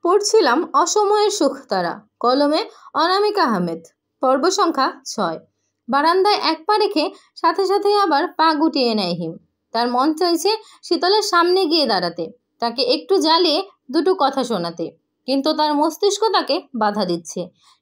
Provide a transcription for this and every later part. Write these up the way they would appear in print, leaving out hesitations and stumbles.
পড়ছিলাম অসময়ের সুখতারা, কলমে অনামিকা আহমেদ। পর্ব সংখ্যা 6। বারান্দায় এক পা রেখে সাথে সাথেই আবার পা গুটিয়ে নেয় হিম। তার মন চাইছে শীতলের সামনে গিয়ে দাঁড়াতে, তাকে একটু জ্বালিয়ে দুটো কথা শোনাতে, কিন্তু তার মস্তিষ্ক তাকে বাধা দিচ্ছে।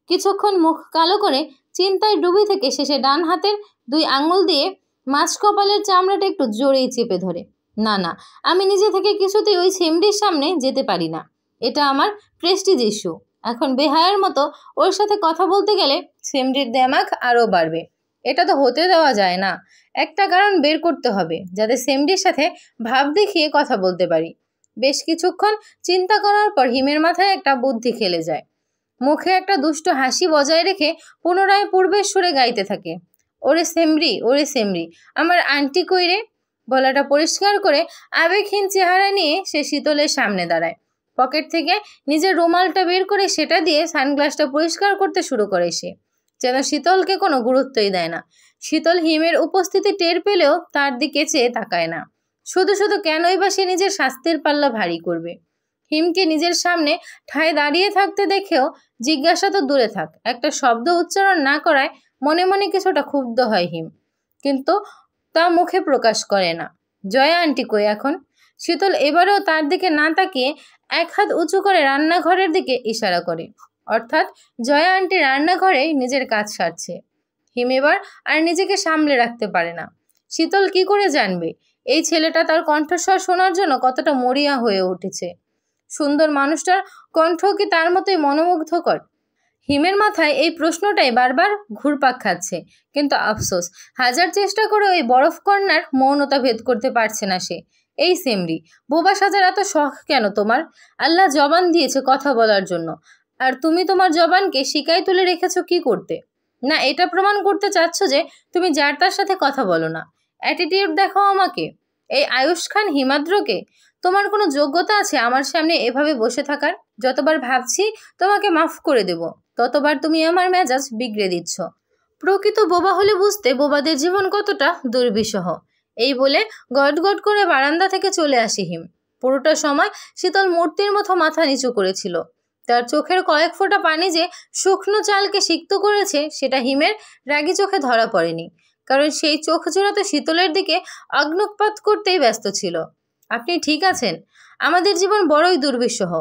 কিছুক্ষণ মুখ কালো করে চিন্তায় ডুবে থেকে শেষে ডান হাতের 2 আঙুল দিয়ে মাঝ কপালের চামড়াটা একটু জোরেই চেপে ধরে। না না, আমি নিজে থেকে কিছুতেই ওই সেমরির সামনে যেতে পারি না। এটা আমার প্রেস্টিজ ইস্যু। এখন বেহায়ার মতো ওর সাথে কথা বলতে গেলে সেমরির দেমাগ আরও বাড়বে। এটা তো হতে দেওয়া যায় না। একটা কারণ বের করতে হবে যাতে সেমরির সাথে ভাব দেখিয়ে কথা বলতে পারি। বেশ কিছুক্ষণ চিন্তা করার পর হিমের মাথায় একটা বুদ্ধি খেলে যায়। মুখে একটা দুষ্ট হাসি বজায় রেখে পুনরায় পূর্বের সুরে গাইতে থাকে, ওরে সেমরি, ওরে সেমরি, আমার আন্টি কই রে। গলাটা পরিষ্কার করে আবেগহীন চেহারা নিয়ে সে শীতলের সামনে দাঁড়ায়। পকেট থেকে নিজের রুমালটা বের করে সেটা দিয়ে সানগ্লাসটা পরিষ্কার করতে শুরু করে সে, যেন শীতলকে কোনো গুরুত্বই দেয় না। শীতল হিমের উপস্থিতি টের পেলেও তার দিকে চেয়ে তাকায় না। শুধু শুধু কেনই বা সে নিজের স্বাস্থ্যের পাল্লা ভারী করবে। হিমকে নিজের সামনে ঠায় দাঁড়িয়ে থাকতে দেখেও জিজ্ঞাসা তো দূরে থাক, একটা শব্দ উচ্চারণ না করায় মনে মনে কিছুটা ক্ষুব্ধ হয় হিম, কিন্তু তা মুখে প্রকাশ করে না। জয়া আন্টি কই এখন? শীতল এবারেও তার দিকে না তাকিয়ে এক হাত উঁচু করে রান্নাঘরের দিকে ইশারা করে, অর্থাৎ জয়া আন্টি রান্নাঘরে নিজের কাজ সারছে। হিম এবার আর নিজেকে সামলে রাখতে পারে না। শীতল কি করে জানবে এই ছেলেটা তার কণ্ঠস্বর শোনার জন্য কতটা মরিয়া হয়ে উঠেছে? সুন্দর মানুষটার কণ্ঠ কি তার মতোই মনোমুগ্ধকর? হিমের মাথায় এই প্রশ্নটাই বারবার ঘুরপাক খাচ্ছে, কিন্তু আফসোস, হাজার চেষ্টা করে ওই বরফ কন্যার মৌনতা ভেদ করতে পারছে না সে। এই সেমরি, বোবা সাজার এত শখ কেন তোমার? আল্লাহ জবান দিয়েছে কথা বলার জন্য, আর তুমি তোমার জবানকে শিকায় তুলে রেখেছো কি করতে? না এটা প্রমাণ করতে চাচ্ছ যে তুমি যার তার সাথে কথা বলো না? অ্যাটিটিউড দেখাও আমাকে, এই আয়ুষ খান হিমাদ্রকে। তোমার কোনো যোগ্যতা আছে আমার সামনে এভাবে বসে থাকার? যতবার ভাবছি তোমাকে মাফ করে দেব, ততবার তুমি আমার মেজাজ বিগড়ে দিচ্ছ। প্রকৃত বোবা হলে বুঝতে বোবাদের জীবন কতটা দুর্বিষহ। এই বলে গট গট করে বারান্দা থেকে চলে আসি হিম। পুরোটা সময় শীতল মূর্তির মতো মাথা নিচু করেছিল। তার চোখের কয়েক ফোঁটা পানি যে শুকনো চালকে সিক্ত করেছে সেটা হিমের রাগী চোখে ধরা পড়েনি, কারণ সেই চোখ জোড়াতে শীতলের দিকে অগ্নুৎপাত করতেই ব্যস্ত ছিল। আপনি ঠিক আছেন? আমাদের জীবন বড়ই দুর্বিষহ।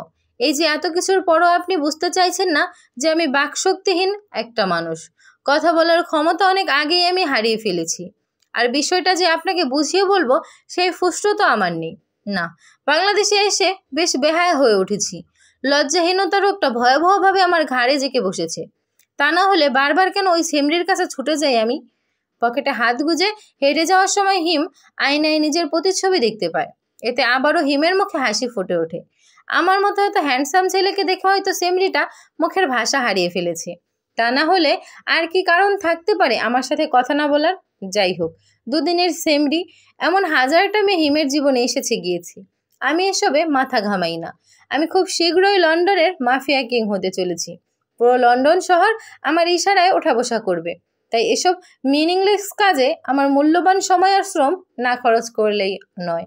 এই যে এত কিছুর পরও আপনি বুঝতে চাইছেন না যে আমি বাকশক্তিহীন একটা মানুষ। কথা বলার ক্ষমতা অনেক আগেই আমি হারিয়ে ফেলেছি। আর বিষয়টা যে আপনাকে বুঝিয়ে বলবো সেই ফুসরত আমার নেই। না, বাংলাদেশে এসে বেশ বেহায়া হয়ে উঠেছি। লজ্জাহীনতা রোগটা ভয়াবহভাবে আমার ঘাড়ে জেঁকে বসেছে। তা না হলে বারবার কেন ওই সেমরির কাছে ছুটে যাই আমি? পকেটে হাত গুজে হেঁটে যাওয়ার সময় হিম আয়নায় নিজের প্রতিচ্ছবি দেখতে পায়। এতে আবারও হিমের মুখে হাসি ফুটে ওঠে। আমার মতো হয়তো হ্যান্ডসাম ছেলেকে দেখে হয়তো সেমরিটা মুখের ভাষা হারিয়ে ফেলেছে। তা না হলে আর কি কারণ থাকতে পারে আমার সাথে কথা না বলার? যাই হোক, দুদিনের সেমরি, এমন হাজারটা মেয়ে হিমের জীবনে এসেছে গিয়েছে। আমি এসবে মাথা ঘামাই না। আমি খুব শীঘ্রই লন্ডনের মাফিয়া কিং হতে চলেছি। পুরো লন্ডন শহর আমার ইশারায় ওঠা বসা করবে। তাই এসব মিনিংলেস কাজে আমার মূল্যবান সময় আর শ্রম না খরচ করলেই নয়।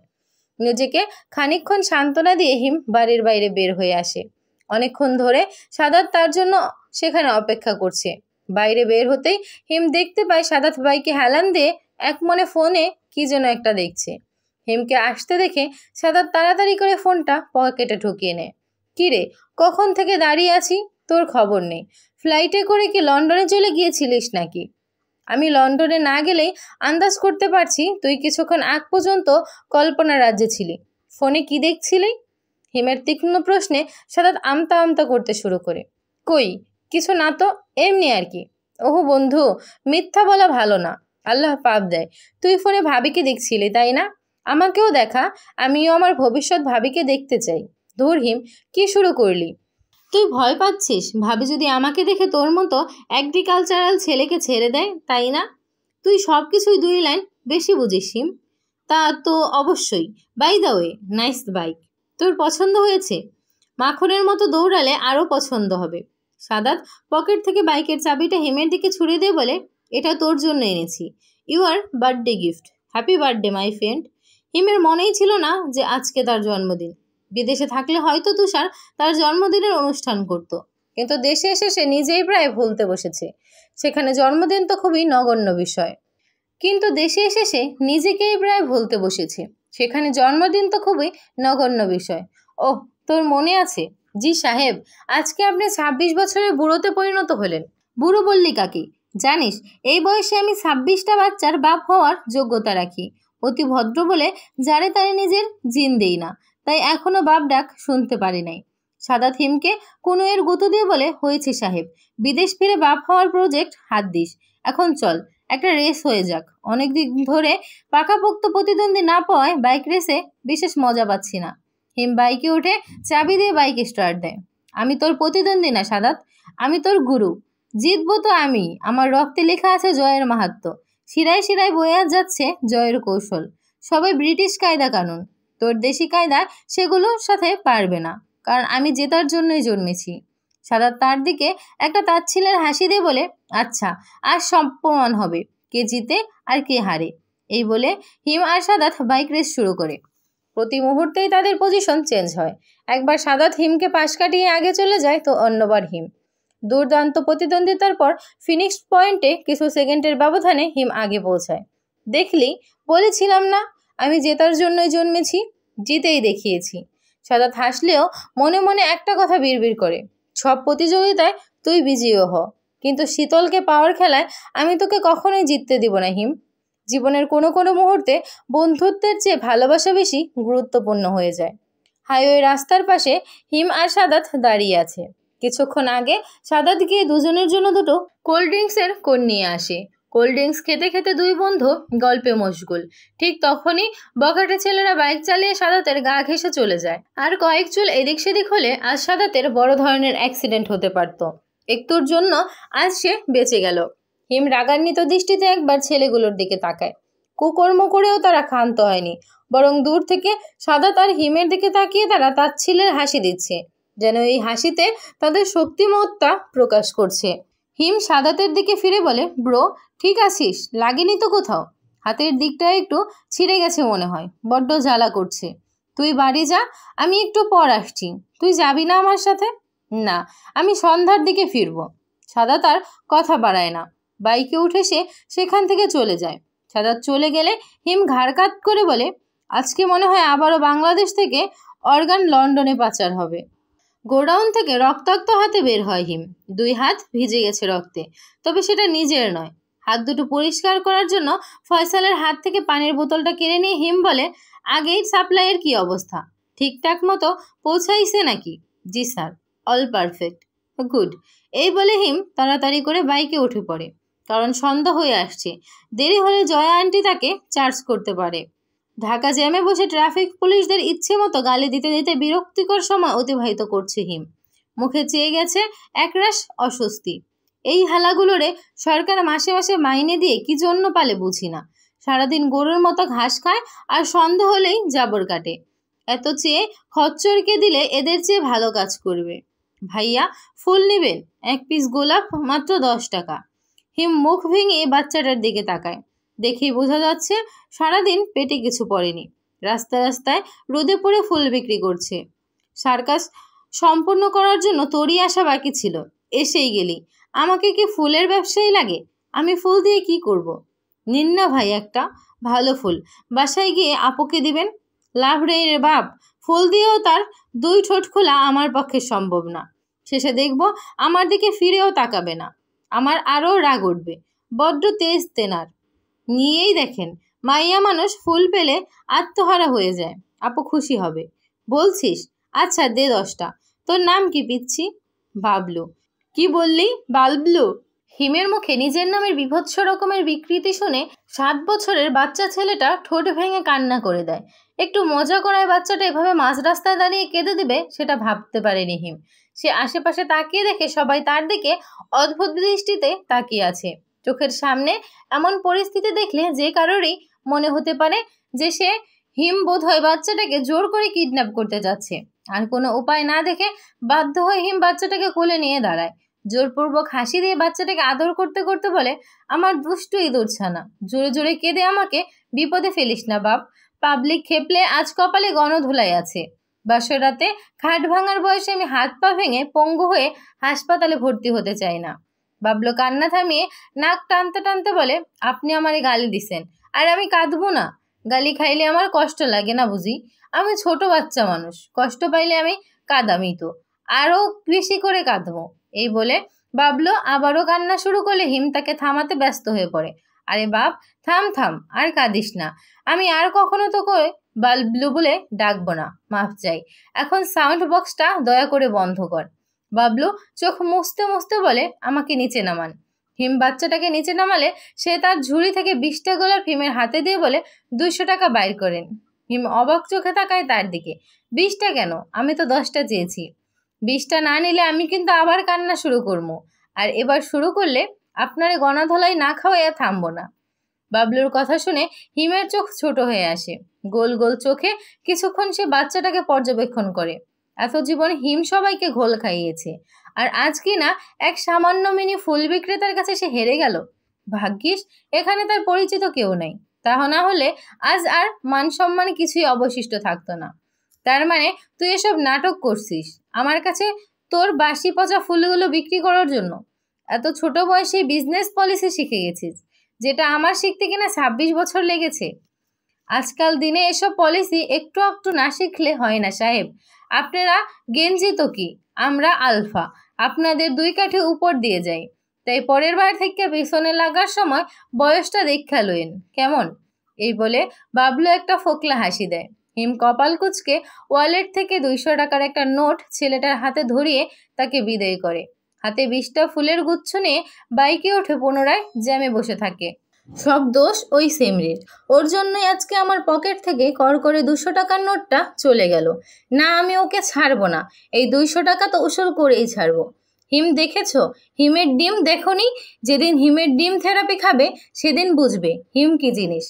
নিজেকে খানিকক্ষণ সান্ত্বনা দিয়ে হিম বাড়ির বাইরে বের হয়ে আসে। অনেকক্ষণ ধরে সাদাত তার জন্য সেখানে অপেক্ষা করছে। বাইরে বের হতেই হিম দেখতে পায় সাদাত বাইকে হেলান দিয়ে এক মনে ফোনে কি যেন একটা দেখছে। হিমকে আসতে দেখে সাদাত তাড়াতাড়ি করে ফোনটা পকেটে ঢুকিয়ে নেয়। কিরে, কখন থেকে দাঁড়িয়ে আছি, তোর খবর নেই। ফ্লাইটে করে কি লন্ডনে চলে গিয়েছিলিস নাকি? আমি লন্ডনে না গেলেই আন্দাজ করতে পারছি তুই কিছুক্ষণ আগ পর্যন্ত কল্পনা রাজ্যে ছিলি। ফোনে কি দেখছিলি? হিমের তীক্ষ্ণ প্রশ্নে সাদাত আমতা আমতা করতে শুরু করে। কই, কিছু না তো, এমনি আর কি। ওহো বন্ধু, মিথ্যা বলা ভালো না, আল্লাহ পাপ দেয়। তুই ফোনে ভাবিকে দেখছিলি তাই না? আমাকেও দেখা, আমিও আমার ভবিষ্যৎ ভাবিকে দেখতে চাই। ধুর হিম, কি শুরু করলি? তুই ভয় পাচ্ছিস ভাবি যদি আমাকে দেখে তোর মতো এগ্রিকালচারাল ছেলেকে ছেড়ে দেয়, তাই না? তুই সব কিছুই 2 লাইন বেশি বুঝিস হিম। তা তো অবশ্যই। By the way, nice bike. তোর পছন্দ হয়েছে? মাখনের মতো দৌড়ালে আরও পছন্দ হবে। সাদাত পকেট থেকে বাইকের চাবিটা হিমের দিকে ছুড়ে দিয়ে বলে, এটা তোর জন্য এনেছি। Your birthday gift. Happy birthday my friend. হিমের মনেই ছিল না যে আজকে তার জন্মদিন। বিদেশে থাকলে হয়তো তুষার তার জন্মদিনের অনুষ্ঠান করত, কিন্তু দেশে এসে সে নিজেই প্রায় ভুলতে বসেছে। সেখানে জন্মদিন তো খুবই নগণ্য বিষয়, কিন্তু দেশে এসে সে নিজেকেই প্রায় ভুলতে বসেছে। সেখানে জন্মদিন তো খুবই নগণ্য বিষয়। ওহ, তোর মনে আছে? জি সাহেব, আজকে আপনি 26 বছরের বুড়োতে পরিণত হলেন। বুড়ো বললি কাকে? জানিস, এই বয়সে আমি 26টা বাচ্চার বাপ হওয়ার যোগ্যতা রাখি। অতি ভদ্র বলে যারে তারে নিজের জিন দেই না, তাই এখনো বাপ ডাক শুনতে পারি নাই। সাদাত হিমকে কোনো এর গুঁতো দিয়ে বলে, হয়েছে সাহেব, বিদেশ ফিরে বাপ হওয়ার প্রজেক্ট হাত দিস। এখন চল, একটা রেস হয়ে যাক। অনেকদিন ধরে পাকাপোক্ত প্রতিদ্বন্দ্বী না পাওয়ায় বাইক রেসে বিশেষ মজা পাচ্ছি না। হিম বাইকে উঠে চাবি দিয়ে বাইক স্টার্ট দেয়। আমি তোর প্রতিদ্বন্দ্বী না সাদাত, আমি তোর গুরু। জিতবো তো আমি। আমার রক্তে লেখা আছে জয়ের মাহাত্ম্য। শিরায় শিরায় বয়ে যাচ্ছে জয়ের কৌশল। সবাই ব্রিটিশ কায়দা কানুন, তোর দেশি কায়দা সেগুলোর সাথে পারবে না, কারণ আমি জেতার জন্যই জন্মেছি। সাদাত তার দিকে একটা তাচ্ছিলের হাসি দিয়ে বলে, আচ্ছা, আর সব প্রমাণ হবে কে জিতে আর কে হারে। এই বলে হিম আর সাদাত বাইক রেস শুরু করে। প্রতি মুহূর্তেই তাদের পজিশন চেঞ্জ হয়। একবার সাদাত হিমকে পাশ কাটিয়ে আগে চলে যায়, তো অন্যবার হিম। দুর্দান্ত প্রতিদ্বন্দ্বিতার পর ফিনিশ পয়েন্টে কিছু সেকেন্ডের ব্যবধানে হিম আগে পৌঁছায়। দেখলি, বলেছিলাম না আমি জেতার জন্যই জন্মেছি, জিতেই দেখিয়েছি। সাদাত হাসলেও মনে মনে একটা কথা বিড়বিড় করে, সব প্রতিযোগিতায় তুই বিজয়ী হ, কিন্তু শীতলকে পাওয়ার খেলায় আমি তোকে কখনোই জিততে দিব না হিম। জীবনের কোনো কোনো মুহূর্তে বন্ধুত্বের চেয়ে ভালোবাসা বেশি গুরুত্বপূর্ণ হয়ে যায়। হাইওয়ে রাস্তার পাশে হিম আর সাদাত দাঁড়িয়ে আছে। কিছুক্ষণ আগে সাদাত গিয়ে দুজনের জন্য দুটো কোল্ড ড্রিঙ্কসের কোন নিয়ে আসে। কোল্ড ড্রিঙ্কস খেতে খেতে দুই বন্ধু গল্পে মশগুল। ঠিক তখনই বখাটে ছেলেরা বাইক চালিয়ে সাদাতের গা ঘেঁষে চলে যায়। আর কয়েক চুল এদিক সেদিক হলে আজ সাদাতের বড় ধরনের অ্যাক্সিডেন্ট হতে পারত। একটুর জন্য আজ সে বেঁচে গেল। হিম রাগান্বিত দৃষ্টিতে একবার ছেলেগুলোর দিকে তাকায়। কুকর্ম করেও তারা ক্ষান্ত হয়নি, বরং দূর থেকে সাদাত আর হিমের দিকে তাকিয়ে তারা তাচ্ছিলের হাসি দিচ্ছে, যেন এই হাসিতে তাদের শক্তিমত্তা প্রকাশ করছে। হিম সাদাতের দিকে ফিরে বলে, ব্রো, ঠিক আছিস? লাগেনি তো কোথাও? হাতের দিকটা একটু ছিঁড়ে গেছে মনে হয়, বড্ড জ্বালা করছে। তুই বাড়ি যা, আমি একটু পর আসছি। তুই যাবি না আমার সাথে? না, আমি সন্ধ্যার দিকে ফিরব। সাদাত আর কথা বাড়ায় না, বাইকে উঠে সে সেখান থেকে চলে যায়। সাদাত চলে গেলে হিম ঘাড় কাত করে বলে, আজকে মনে হয় আবারও বাংলাদেশ থেকে অর্গান লন্ডনে পাচার হবে। গোডাউন থেকে রক্তাক্ত হাতে বের হয় হিম। দুই হাত ভিজে গেছে রক্তে, তবে সেটা নিজের নয়। হাত দুটো পরিষ্কার করার জন্য ফয়সালের হাত থেকে পানির বোতলটা কিনে নিয়ে হিম বলে, আগেই সাপ্লাইয়ের কি অবস্থা? ঠিকঠাক মতো পৌঁছাইছে নাকি? জি স্যার, অল পারফেক্ট। গুড। এই বলে হিম তাড়াতাড়ি করে বাইকে উঠে পড়ে, কারণ সন্ধ্যা হয়ে আসছে। দেরি হলে জয়া আন্টি তাকে চার্জ করতে পারে। ঢাকা জ্যামে বসে ট্রাফিক পুলিশদের ইচ্ছে মতো গালি দিতে দিতে বিরক্তিকর সময় অতিবাহিত করছে হিম। মুখে চেয়ে গেছে একরাশ অস্বস্তি। এই হালাগুলোরে সরকার মাসে মাসে মাইনে দিয়ে কি জন্য পালে বুঝি না। সারাদিন গরুর মতো ঘাস খায় আর সন্ধ্যা হলেই জাবর কাটে। এত চেয়ে খচ্চরকে দিলে এদের চেয়ে ভালো কাজ করবে। ভাইয়া, ফুল নেবেন? 1 পিস গোলাপ মাত্র 10 টাকা। হিম মুখ ভেঙে বাচ্চাটার দিকে তাকায়। দেখেই বোঝা যাচ্ছে সারাদিন পেটে কিছু পড়েনি। রাস্তায় রাস্তায় রোদে পড়ে ফুল বিক্রি করছে। সার্কাস সম্পূর্ণ করার জন্য তোরই আসা বাকি ছিল, এসেই গেলি। আমাকে কি ফুলের ব্যবসায়ী লাগে? আমি ফুল দিয়ে কি করব? নিন না ভাই একটা ভালো ফুল, বাসায় গিয়ে আপুকে দিবেন। লাভ রে বাপ, ফুল দিয়েও তার 2 ঠোঁট খোলা আমার পক্ষে সম্ভব না। শেষে দেখব আমার দিকে ফিরেও তাকাবে না। আমার আরও রাগ উঠবে। বড্ড তেজ তেনার। নিয়েই দেখেন, মাইয়া মানুষ ফুল পেলে আত্মহারা হয়ে যায়। আপু খুশি হবে। বলছিস? আচ্ছা দে 10টা। তোর নাম কি পিচ্ছি? বাবলু। কি বললি? বাবলু? হিমের মুখে নিজের নামের বিভৎস রকমের বিকৃতি শুনে 7 বছরের বাচ্চা ছেলেটা ঠোঁট ভেঙে কান্না করে দেয়। একটু মজা করায় বাচ্চাটা এভাবে মাঝ রাস্তায় দাঁড়িয়ে কেঁদে দিবে সেটা ভাবতে পারেনি হিম। সে আশেপাশে তাকিয়ে দেখে সবাই তার দিকে অদ্ভুত দৃষ্টিতে তাকিয়ে আছে। চোখের সামনে এমন পরিস্থিতি দেখলে যে কারোরই মনে হতে পারে যে সে হিম বোধহয় বাচ্চাটাকে জোর করে কিডন্যাপ করতে যাচ্ছে। আর কোনো উপায় না দেখে বাধ্য হয়ে হিম বাচ্চাটাকে কোলে নিয়ে দাঁড়ায়। জোরপূর্বক হাসি দিয়ে বাচ্চাটাকে আদর করতে করতে বলে, আমার দুষ্টু ইঁদুর ছানা, জোরে জোরে কেঁদে আমাকে বিপদে ফেলিস না বাপ। পাবলিক খেপলে আজ কপালে গণধোলাই আছে। বাসর রাতে খাট ভাঙার বয়সে আমি হাত পা ভেঙে পঙ্গু হয়ে হাসপাতালে ভর্তি হতে চাই না। বাবলু কান্না থামিয়ে নাক টানতে টানতে বলে, আপনি আমারে গালি দিছেন, আর আমি কাঁদবো না? গালি খাইলে আমার কষ্ট লাগে না বুঝি? আমি ছোট বাচ্চা মানুষ, কষ্ট পাইলে আমি কাঁদামি তো, আরও বেশি করে কাঁদবো। এই বলে বাবলু আবারও কান্না শুরু করলে হিম তাকে থামাতে ব্যস্ত হয়ে পড়ে। আরে বাপ, থাম থাম, আর কাঁদিস না। আমি আর কখনো তোকে বাবলু বলে ডাকবো না, মাফ চাই। এখন সাউন্ড বক্সটা দয়া করে বন্ধ কর। বাবলু চোখ মুছতে মুছতে বলে, আমাকে নিচে নামান। হিম বাচ্চাটাকে নিচে নামালে সে তার ঝুড়ি থেকে 20টা গোলাপ হিমের হাতে দিয়ে বলে, 200 টাকা বাইর করেন। হিম অবাক চোখে তাকায় তার দিকে। 20টা কেন? আমি তো 10টা চেয়েছি। 20টা না নিলে আমি কিন্তু আবার কান্না শুরু করবো, আর এবার শুরু করলে আপনারে গণধোলাই না খাওয়াইয়া থামবো না। বাবলুর কথা শুনে হিমের চোখ ছোট হয়ে আসে। গোল গোল চোখে কিছুক্ষণ সে বাচ্চাটাকে পর্যবেক্ষণ করে। এত জীবন হিম সবাইকে ঘোল খাইয়েছে, আর আজ কি না এক সামান্য মিনি ফুল বিক্রেতার কাছে সে হেরে গেল। ভাগ্যিস এখানে তার পরিচিত কেউ নেই, তা না হলে আজ আর মান সম্মান কিছুই অবশিষ্ট থাকতো না। তার মানে তুই এসব নাটক করছিস আমার কাছে তোর বাসি পচা ফুলগুলো বিক্রি করার জন্য? এত ছোট বয়সে বিজনেস পলিসি শিখে গেছিস, যেটা আমার শিখতে কিনা 26 বছর লেগেছে। আজকাল দিনে এসব পলিসি একটু একটু না শিখলে হয় না সাহেব। আপনারা গেঞ্জি তো কি, আমরা আলফা, আপনাদের 2 কাঠি উপর দিয়ে যাই। তাই পরের বার থেকে পিছনে লাগার সময় বয়সটা দেখা লইন কেমন? এই বলে বাবলু একটা ফোকলা হাসি দেয়। হিম কপাল কুচকে ওয়ালেট থেকে 200 টাকার একটা নোট ছেলেটার হাতে ধরিয়ে তাকে বিদায় করে। হাতে 20টা ফুলের গুচ্ছ নিয়ে বাইকে ওঠে পুনরায় জ্যামে বসে থাকে। সব দোষ ওই সেমরির, ওর জন্যই আজকে আমার পকেট থেকে কর করে 200 টাকার নোটটা চলে গেল। না, আমি ওকে ছাড়বো না, এই 200 টাকা তো উসুল করেই ছাড়বো। হিম দেখেছ হিমের ডিম? দেখোনি? যেদিন হিমের ডিম থেরাপি খাবে সেদিন বুঝবে হিম কি জিনিস।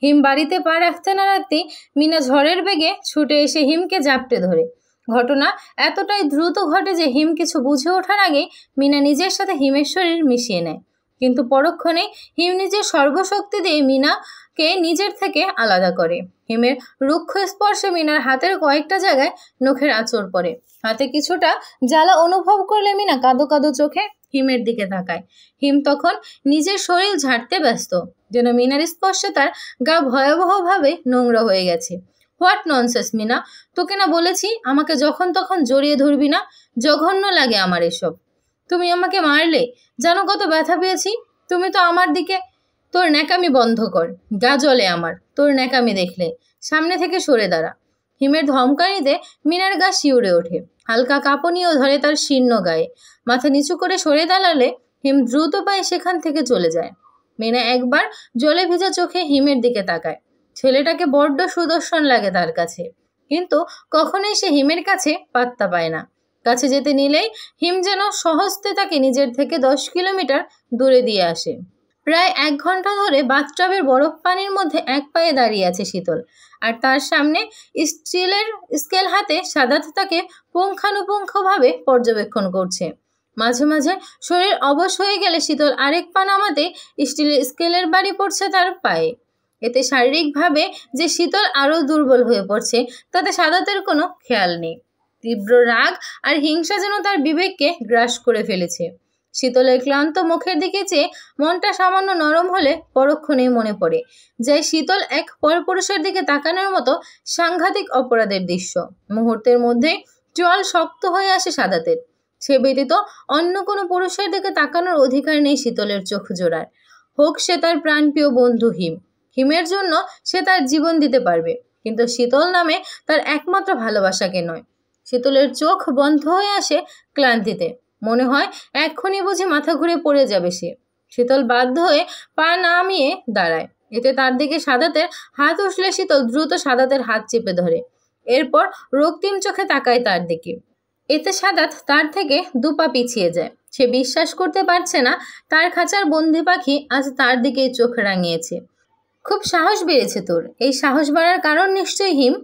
হিম বাড়িতে পা রাখতে না রাখতেই মিনা ঝড়ের বেগে ছুটে এসে হিমকে জাপটে ধরে। ঘটনা এতটাই দ্রুত ঘটে যে হিম কিছু বুঝে ওঠার আগেই মিনা নিজের সাথে হিমের শরীর মিশিয়ে নেয়। কিন্তু পরক্ষণে হিম নিজের সর্বশক্তি দিয়ে মিনাকে নিজের থেকে আলাদা করে। হিমের রুক্ষ স্পর্শে মিনার হাতের কয়েকটা জায়গায় নখের আঁচড় পড়ে। হাতে কিছুটা জ্বালা অনুভব করলে মিনা কাঁদো কাঁদো চোখে হিমের দিকে তাকায়। হিম তখন নিজের শরীর ঝাড়তে ব্যস্ত, যেন মিনার স্পর্শে তার গা ভয়াবহভাবে নোংরা হয়ে গেছে। হোয়াট ননসেন্স মিনা, তোকে না বলেছি আমাকে যখন তখন জড়িয়ে ধরবি না? জঘন্য লাগে আমার এসব। তুমি আমাকে মারলে, জানো কত ব্যথা পেয়েছি? তুমি তো আমার দিকে, তোর ন্যাকামি বন্ধ কর, গা জ্বলে আমার তোর ন্যাকামি দেখলে, সামনে থেকে সরে দাঁড়া। হিমের ধমকানিতে মিনার গা শিউরে ওঠে, হালকা কাঁপুনিও ধরে তার শীর্ণ গায়ে। মাথা নিচু করে সরে দাঁড়ালে হিম দ্রুত পায়ে সেখান থেকে চলে যায়। মিনা একবার জলে ভেজা চোখে হিমের দিকে তাকায়। ছেলেটাকে বড্ড সুদর্শন লাগে তার কাছে, কিন্তু কখনোই সে হিমের কাছে পাত্তা পায় না। কাছে যেতে নিলেই হিম যেন সহজে তাকে নিজের থেকে 10 কিলোমিটার দূরে দিয়ে আসে। প্রায় 1 ঘন্টা ধরে বাথটাবের বরফ পানির মধ্যে এক পায়ে দাঁড়িয়ে আছে শীতল, আর তার সামনে স্টিলের স্কেল হাতে সাদাত তাকে পুঙ্খানুপুঙ্খভাবে পর্যবেক্ষণ করছে। মাঝে মাঝে শরীর অবশ হয়ে গেলে শীতল আরেক পা নামাতে স্টিলের স্কেলের বাড়ি পড়ছে তার পায়ে। এতে শারীরিকভাবে যে শীতল আরও দুর্বল হয়ে পড়ছে তাতে সাদাতের কোনো খেয়াল নেই। তীব্র রাগ আর হিংসা যেন তার বিবেককে গ্রাস করে ফেলেছে। শীতলের ক্লান্ত মুখের দিকে চেয়ে মনটা সামান্য নরম হলে পরক্ষণেই মনে পড়ে যে শীতল এক পরপুরুষের দিকে তাকানোর মতো সাংঘাতিক অপরাধের দৃশ্য। মুহূর্তের মধ্যেই জল শক্ত হয়ে আসে সাদাতের। সে ব্যতীত অন্য কোনো পুরুষের দিকে তাকানোর অধিকার নেই শীতলের চোখ জোড়ার, হোক সে তার প্রাণপ্রিয় বন্ধু হিম। হিমের জন্য সে তার জীবন দিতে পারবে, কিন্তু শীতল নামে তার একমাত্র ভালোবাসাকে নয়। শীতলের চোখ বন্ধ হয়ে আসে ক্লান্তিতে, মনে হয় এক্ষুনি বুঝি মাথা ঘুরে পড়ে যাবে সে। শীতল বাধ্য হয়ে পা নামিয়ে দাঁড়ায়। এতে তার দিকে সাদাতের হাত উঠলে শীতল দ্রুত সাদাতের হাত চেপে ধরে, এরপর রক্তিম চোখে তাকায় তার দিকে। এতে সাদাত তার থেকে 2 পা পিছিয়ে যায়। সে বিশ্বাস করতে পারছে না তার খাঁচার বন্দি পাখি আজ তার দিকেই চোখ রাঙিয়েছে। খুব সাহস বেড়েছে তোর। এই সাহস বাড়ার কারণ নিশ্চয়ই হিম।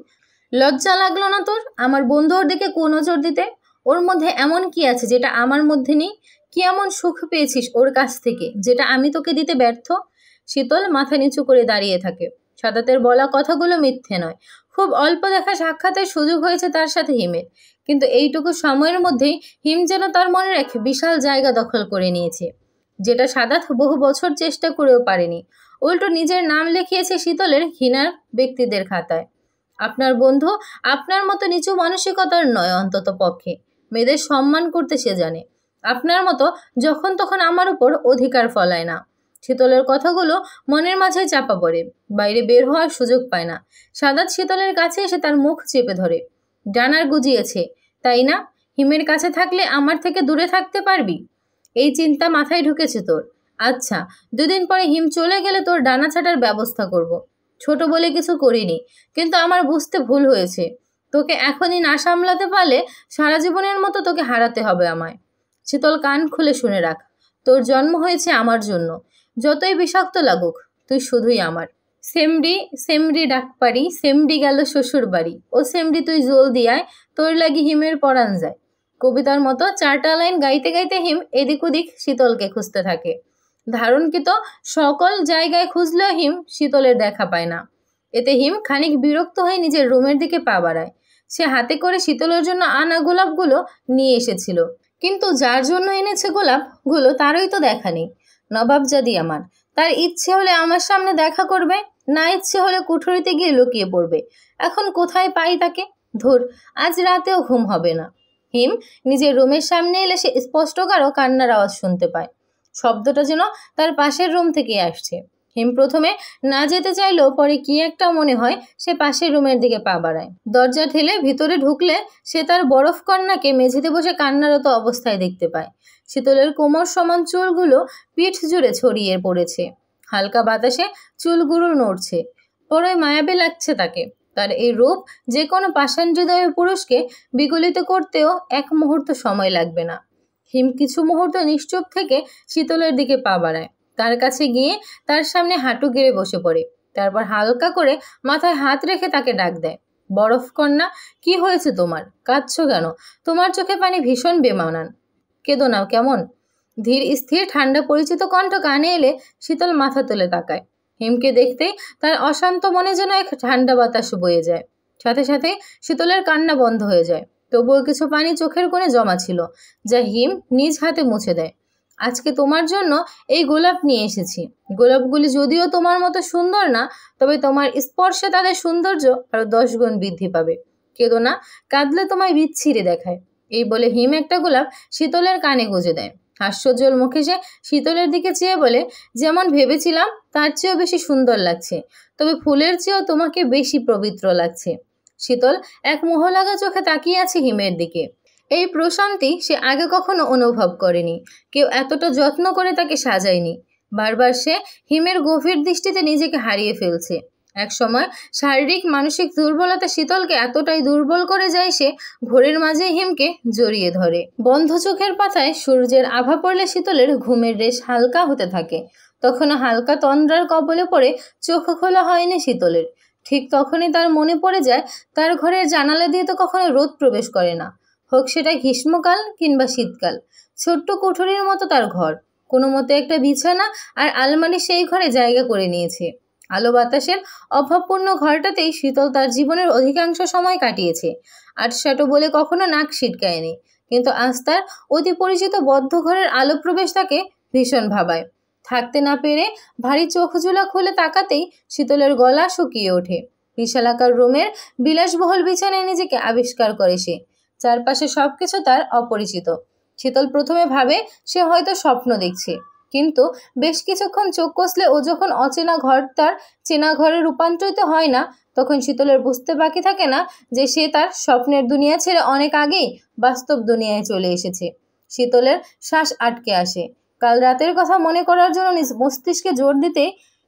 লজ্জা লাগলো না তোর আমার বন্ধু ওর দিকে কুনজর দিতে? ওর মধ্যে এমন কি আছে যেটা আমার মধ্যে নেই? কি এমন সুখ পেয়েছিস ওর কাছ থেকে যেটা আমি তোকে দিতে ব্যর্থ? শীতল মাথা নিচু করে দাঁড়িয়ে থাকে। সাদাতের বলা কথাগুলো মিথ্যে নয়, খুব অল্প দেখা সাক্ষাতের সুযোগ হয়েছে তার সাথে হিমের, কিন্তু এইটুকু সময়ের মধ্যেই হিম যেন তার মনের এক বিশাল জায়গা দখল করে নিয়েছে, যেটা সাদাত বহু বছর চেষ্টা করেও পারেনি। উল্টো নিজের নাম লিখিয়েছে শীতলের ঘৃণার ব্যক্তিদের খাতায়। আপনার বন্ধু আপনার মতো নিচু মানসিকতার নয়, অন্তত পক্ষে মেয়েদের সম্মান করতে সে জানে। আপনার মতো যখন তখন আমার উপর অধিকার ফলায় না। শীতলের কথাগুলো মনের মাঝে চাপা পড়ে, বাইরে বের হওয়ার সুযোগ পায় না। সাদাত শীতলের কাছে এসে তার মুখ চেপে ধরে। ডানার গুজিয়েছে, তাই না? হিমের কাছে থাকলে আমার থেকে দূরে থাকতে পারবি, এই চিন্তা মাথায় ঢুকেছে তোর? আচ্ছা, দুদিন পরে হিম চলে গেলে তোর ডানা ছাটার ব্যবস্থা করব। ছোট বলে কিছু করিনি, কিন্তু আমার বুঝতে ভুল হয়েছে। তোকে এখনই না সামলাতে পারলে সারা জীবনের মতো তোকে হারাতে হবে আমায়। শীতল কান খুলে শুনে রাখ, তোর জন্ম হয়েছে আমার জন্য। যতই বিষাক্ত লাগুক, তুই শুধুই আমার। সেমরি সেমরি ডাক পারি, সেমরি গেল শ্বশুর বাড়ি, ও সেমরি তুই জলদি আয়, তোর লাগি হিমের পরাণ যায়। কবিতার মতো 4টা লাইন গাইতে গাইতে হিম এদিক ওদিক শীতলকে খুঁজতে থাকে। ধারণকৃত সকল জায়গায় খুঁজলেও হিম শীতলের দেখা পায় না। এতে হিম খানিক বিরক্ত হয়ে নিজের রুমের দিকে পা বাড়ায়। সে হাতে করে শীতলের জন্য আনা গোলাপগুলো নিয়ে এসেছিল, কিন্তু যার জন্য এনেছে গোলাপগুলো তারই তো দেখা নেই। নবাবজাদি আমার, তার ইচ্ছে হলে আমার সামনে দেখা করবে, না ইচ্ছে হলে কুঠুরিতে গিয়ে লুকিয়ে পড়বে। এখন কোথায় পাই তাকে? ধুর, আজ রাতেও ঘুম হবে না। হিম নিজের রুমের সামনে এলে সে স্পষ্ট কারো কান্নার আওয়াজ শুনতে পায়। শব্দটা যেন তার পাশের রুম থেকে আসছে। হিম প্রথমে না যেতে চাইলেও পরে কি একটা মনে হয় সে পাশের রুমের দিকে পা বাড়ায়। দরজা ঠেলে ভিতরে ঢুকলে সে তার বরফ কন্যাকে মেঝেতে বসে কান্নারত অবস্থায় দেখতে পায়। শীতলের কোমর সমান চুলগুলো পিঠ জুড়ে ছড়িয়ে পড়েছে। হালকা বাতাসে চুলগুলো নড়ছে, বড়ই মায়াবী লাগছে তাকে। তার এই রূপ যে কোনো পাষাণ হৃদয় পুরুষকে বিগলিত করতেও এক মুহূর্ত সময় লাগবে না। হিম কিছু মুহূর্ত নিশ্চুপ থেকে শীতলের দিকে পা বাড়ায়। তার কাছে গিয়ে তার সামনে হাঁটু গেড়ে বসে পড়ে। তারপর হালকা করে মাথায় হাত রেখে তাকে ডাক দেয়, বরফ কন্যা, কি হয়েছে তোমার? কাঁদছো কেন? তোমার চোখে পানি ভীষণ বেমানান। কেঁদো না কেমন? ধীর স্থির ঠান্ডা পরিচিত কণ্ঠ কানে এলে শীতল মাথা তুলে তাকায়। হিমকে দেখতেই তার অশান্ত মনে যেন এক ঠান্ডা বাতাস বয়ে যায়। সাথে সাথে শীতলের কান্না বন্ধ হয়ে যায়। তবুও কিছু পানি চোখের কোণে জমা ছিল, যা হিম নিজ হাতে মুছে দেয়। আজকে তোমার জন্য এই গোলাপ নিয়ে এসেছি। গোলাপগুলি যদিও তোমার মতো সুন্দর না, তবে তোমার স্পর্শে তাদের সৌন্দর্য আরো 10 গুণ বৃদ্ধি পাবে। কেঁদো না, কাঁদলে তোমায় বিচ্ছিরি দেখায়। এই বলে হিম একটা গোলাপ শীতলের কানে গুঁজে দেয়। হাস্যোজ্জ্বল মুখে সে শীতলের দিকে চেয়ে বলে, যেমন ভেবেছিলাম তার চেয়েও বেশি সুন্দর লাগছে, তবে ফুলের চেয়েও তোমাকে বেশি পবিত্র লাগছে। শীতল এক মোহলাগা চোখে তাকিয়ে আছে হিমের দিকে। এই প্রশান্তি সে আগে কখনো অনুভব করেনি। কেউ এতটা যত্ন করে তাকে সাজায়নি। বারবার সে হিমের গভীর দৃষ্টিতে নিজেকে হারিয়ে ফেলছে। এক সময় শারীরিক মানসিক দুর্বলতা শীতলকে এতটাই দুর্বল করে যায় সে ঘোরের মাঝে হিমকে জড়িয়ে ধরে। বন্ধ চোখের পাতায় সূর্যের আভা পড়লে শীতলের ঘুমের রেশ হালকা হতে থাকে। তখনও হালকা তন্দ্রার কবলে পড়ে চোখ খোলা হয়নি শীতলের। ঠিক তখনই তার মনে পড়ে যায় তার ঘরের জানালা দিয়ে তো কখনো রোদ প্রবেশ করে না, হোক সেটা গ্রীষ্মকাল কিংবা শীতকাল। ছোট্ট কুঠুরির মতো তার ঘর, কোনো মতে একটা বিছানা আর আলমারি সেই ঘরে জায়গা করে নিয়েছে। আলো বাতাসের অভাবপূর্ণ ঘরটাতেই শীতল তার জীবনের অধিকাংশ সময় কাটিয়েছে। আটসাটো বলে কখনো নাক ছিটকায়নি, কিন্তু আজ তার অতি পরিচিত বদ্ধ ঘরের আলো প্রবেশ তাকে ভীষণ ভাবায়। থাকতে না পেরে ভারী চোখজোলা খুলে তাকাতেই শীতলের গলা শুকিয়ে ওঠে। বিশালাকার রুমের বিলাসবহুল বিছানায় নিজেকে আবিষ্কার করে সে। চারপাশে সবকিছু তার অপরিচিত। শীতল প্রথমে ভাবে সে হয়তো স্বপ্ন দেখছে, কিন্তু বেশ কিছুক্ষণ চোখ কষলে ও যখন অচেনা ঘর তার চেনা ঘরে রূপান্তরিত হয় না, তখন শীতলের বুঝতে বাকি থাকে না যে সে তার স্বপ্নের দুনিয়া ছেড়ে অনেক আগেই বাস্তব দুনিয়ায় চলে এসেছে। শীতলের শ্বাস আটকে আসে। কাল রাতের কথা মনে করার জন্য নিজ মস্তিষ্কে জোর দিতে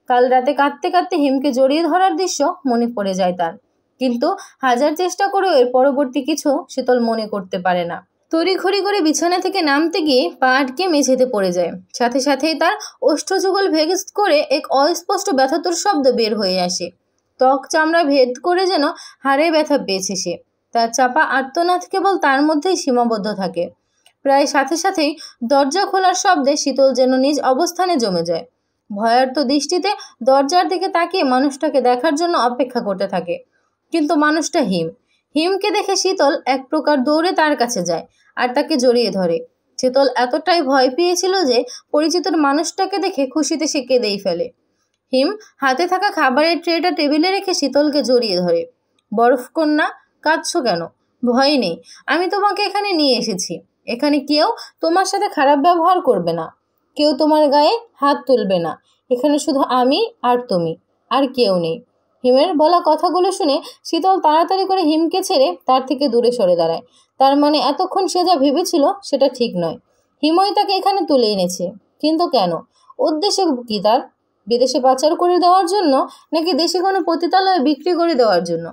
কাল রাতে কাঁদতে কাঁদতে হিমকে জড়িয়ে ধরার দৃশ্য মনে পড়ে যায় তার। কিন্তু হাজার চেষ্টা করেও এর পরবর্তী কিছু শীতল মনে করতে পারে না। তড়িঘড়ি করে বিছানা থেকে নামতে গিয়ে পা আটকে মেঝেতে পড়ে যায়। সাথে সাথেই তার ওষ্ঠযুগল ভেদ করে এক অস্পষ্ট ব্যথাতুর শব্দ বের হয়ে আসে। ত্বক চামড়া ভেদ করে যেন হাড়ে ব্যথা পেয়েছে সে। তার চাপা আর্তনাদ কেবল তার মধ্যেই সীমাবদ্ধ থাকে। প্রায় সাথে সাথেই দরজা খোলার শব্দে শীতল যেন নিজ অবস্থানে জমে যায়। ভয়ার্ত দৃষ্টিতে দরজার দিকে তাকিয়ে মানুষটাকে দেখার জন্য অপেক্ষা করতে থাকে। কিন্তু মানুষটা হিম। হিমকে দেখে শীতল এক প্রকার দৌড়ে তার কাছে যায় আর তাকে জড়িয়ে ধরে। শীতল এতটাই ভয় পেয়েছিল যে পরিচিত মানুষটাকে দেখে খুশিতে সে কেঁদেই ফেলে। হিম হাতে থাকা খাবারের ট্রেটা টেবিলে রেখে শীতলকে জড়িয়ে ধরে। বরফ কন্যা, কাঁদছো কেন? ভয় নেই, আমি তোমাকে এখানে নিয়ে এসেছি। এখানে কেউ তোমার সাথে খারাপ ব্যবহার করবে না, কেউ তোমার গায়ে হাত তুলবে না। এখানে শুধু আমি আর তুমি, আর কেউ নেই। হিমের বলা কথাগুলো শুনে শীতল তাড়াতাড়ি করে হিমকে ছেড়ে তার থেকে দূরে সরে দাঁড়ায়। তার মানে এতক্ষণ সে যা ভেবেছিল সেটা ঠিক নয়। হিমই তাকে এখানে তুলে এনেছে, কিন্তু কেন? উদ্দেশ্য কি তার? বিদেশে পাচার করে দেওয়ার জন্য, নাকি দেশে কোনো পতিতালয়ে বিক্রি করে দেওয়ার জন্য?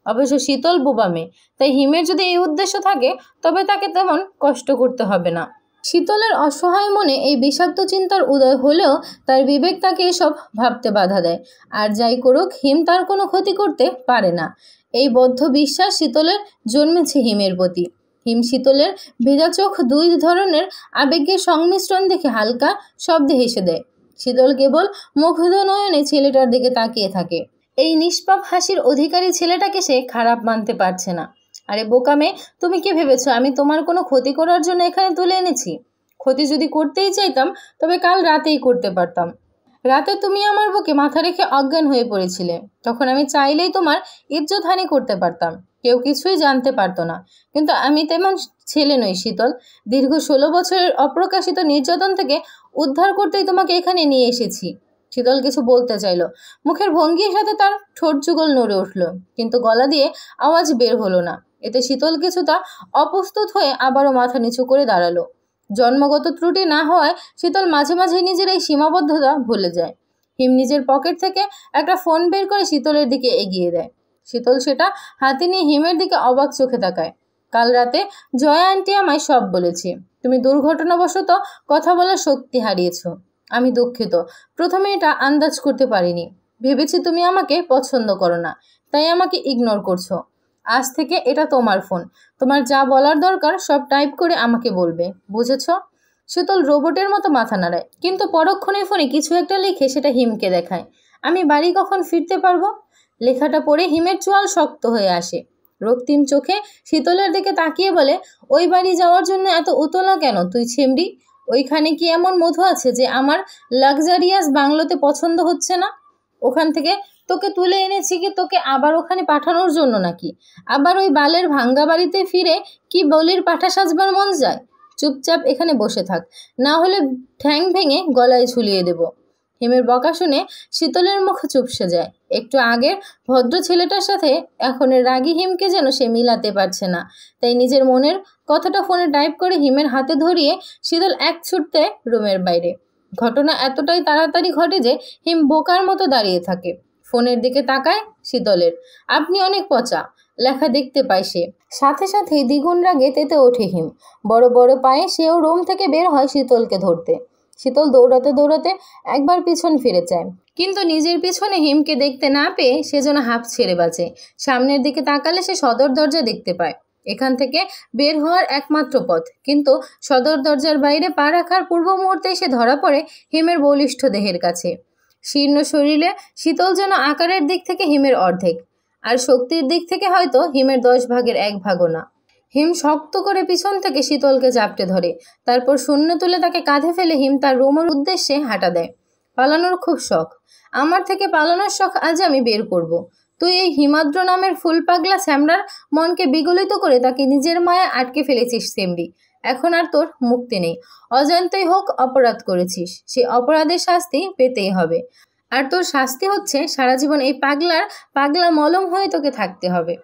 অবশ্য শীতল বোবা মেয়ে, তাই হিমের যদি এই উদ্দেশ্য থাকে তবে তাকে তেমন কষ্ট করতে হবে না। শীতলের অসহায় মনে এই বিষাক্ত চিন্তার উদয় হলেও তার বিবেক তাকে এসব ভাবতে বাধা দেয়। আর যাই করুক, হিম তার কোনো ক্ষতি করতে পারে না, এই বদ্ধ বিশ্বাস শীতলের জন্মেছে হিমের প্রতি। হিম শীতলের ভেজা চোখ দুই ধরনের আবেগের সংমিশ্রণ দেখে হালকা শব্দে হেসে দেয়। শীতল কেবল মুগ্ধ নয়নে ছেলেটার দিকে তাকিয়ে থাকে। এই নিষ্পাপ হাসির অধিকারী ছেলেটাকে সে খারাপ মানতে পারছে না। আরে বোকা মেয়ে, তুমি কি ভেবেছো আমি তোমার কোনো ক্ষতি করার জন্য এখানে তুলে এনেছি? ক্ষতি যদি করতেই চাইতাম তবে কাল রাতেই করতে পারতাম। রাতে তুমি আমার বুকে মাথা রেখে অজ্ঞান হয়ে পড়েছিলে, তখন আমি চাইলেই তোমার ইজ্জতহানি করতে পারতাম, কেউ কিছুই জানতে পারতো না। কিন্তু আমি তেমন ছেলে নই শীতল। দীর্ঘ 16 বছরের অপ্রকাশিত নির্যাতন থেকে উদ্ধার করতেই তোমাকে এখানে নিয়ে এসেছি। শীতল কিছু বলতে চাইল, মুখের ভঙ্গির সাথে তার ঠোঁট যুগল নড়ে উঠল, কিন্তু গলা দিয়ে আওয়াজ বের হলো না। এতে শীতল কিছুটা অপ্রস্তুত হয়ে আবারও মাথা নিচু করে দাঁড়ালো। জন্মগত ত্রুটি না হওয়ায় শীতল মাঝে মাঝে নিজের এই সীমাবদ্ধতা ভুলে যায়। হিম নিজের পকেট থেকে একটা ফোন বের করে শীতলের দিকে এগিয়ে দেয়। শীতল সেটা হাতে নিয়ে হিমের দিকে অবাক চোখে তাকায়। কাল রাতে জয়া আন্টি আমায় সব বলেছে। তুমি দুর্ঘটনাবশত কথা বলার শক্তি হারিয়েছ। আমি দুঃখিত, প্রথমে এটা আন্দাজ করতে পারিনি। ভেবেছি তুমি আমাকে পছন্দ করো না, তাই আমাকে ইগনোর করছো। আজ থেকে এটা তোমার ফোন, তোমার যা বলার দরকার সব টাইপ করে আমাকে বলবে, বুঝেছ? শীতল রোবটের মতো মাথা নাড়ায়, কিন্তু পরক্ষণে ফোনে কিছু একটা লিখে সেটা হিমকে দেখায়। আমি বাড়ি কখন ফিরতে পারবো? লেখাটা পড়ে হিমের চোয়াল শক্ত হয়ে আসে। রক্তিম চোখে শীতলের দিকে তাকিয়ে বলে, ওই বাড়ি যাওয়ার জন্য এত উতলা কেন তুই ছেমড়ি? ওইখানে কি এমন মধু আছে যে আমার লাক্সারিয়াস বাংলোতে পছন্দ হচ্ছে না? ওখান থেকে তোকে তুলে এনেছি কি তোকে আবার ওখানে পাঠানোর জন্য নাকি? আবার ওই বালের ভাঙ্গা বাড়িতে ফিরে কি বলির পাঠা সাজবার মন যায়? চুপচাপ এখানে বসে থাক, না হলে ঠ্যাং ভেঙে গলায় ঝুলিয়ে দেব। হিমের বকা শুনে শীতলের মুখ চুপসে যায়। একটু আগের ভদ্র ছেলেটার সাথে এখনের রাগী হিমকে যেন সে মিলাতে পারছে না। তাই নিজের মনের কথাটা ফোনে টাইপ করে হিমের হাতে ধরিয়ে শীতল এক ছুটতে রুমের বাইরে। ঘটনা এতটাই তাড়াতাড়ি ঘটে যে হিম বোকার মতো দাঁড়িয়ে থাকে। ফোনের দিকে তাকায় শীতলের। আপনি অনেক পচা লেখা দেখতে পায় সে। সাথে সাথেই দ্বিগুণ রাগে তেতে ওঠে হিম। বড় বড় পায়ে সেও রুম থেকে বের হয় শীতলকে ধরতে। শীতল দৌড়াতে দৌড়াতে একবার পিছন ফিরে যায়, কিন্তু নিজের পিছনে হিমকে দেখতে না পেয়ে সে যেন হাঁপ ছেড়ে বাঁচে। সামনের দিকে তাকালে সে সদর দরজা দেখতে পায়। এখান থেকে বের হওয়ার একমাত্র পথ, কিন্তু সদর দরজার বাইরে পা রাখার পূর্ব মুহূর্তে সে ধরা পড়ে হিমের বলিষ্ঠ দেহের কাছে। শীর্ণ শরীরে শীতল যেন আকারের দিক থেকে হিমের অর্ধেক, আর শক্তির দিক থেকে হয়তো হিমের 10 ভাগের 1 ভাগও না। হিম শক্ত করে পিছন থেকে শীতলকে জাপটে ধরে, তারপর শূন্য তুলে তাকে কাঁধে ফেলে হিম তার রুমের উদ্দেশ্যে হাঁটা দেয়। পালানোর খুব শখ, আমার থেকে পালানোর শখ আজ আমি বের করব। তুই এই হিমাদ্র নামের ফুল পাগলা শ্যামরার মনকে বিগলিত করে তাকে নিজের মায়া আটকে ফেলেছিস সেমরি। এখন আর তোর মুক্তি নেই। অজান্তেই হোক অপরাধ করেছিস, সে অপরাধের শাস্তি পেতেই হবে। আর তোর শাস্তি হচ্ছে সারা জীবন এই পাগলা মলম হয়ে তোকে থাকতে হবে।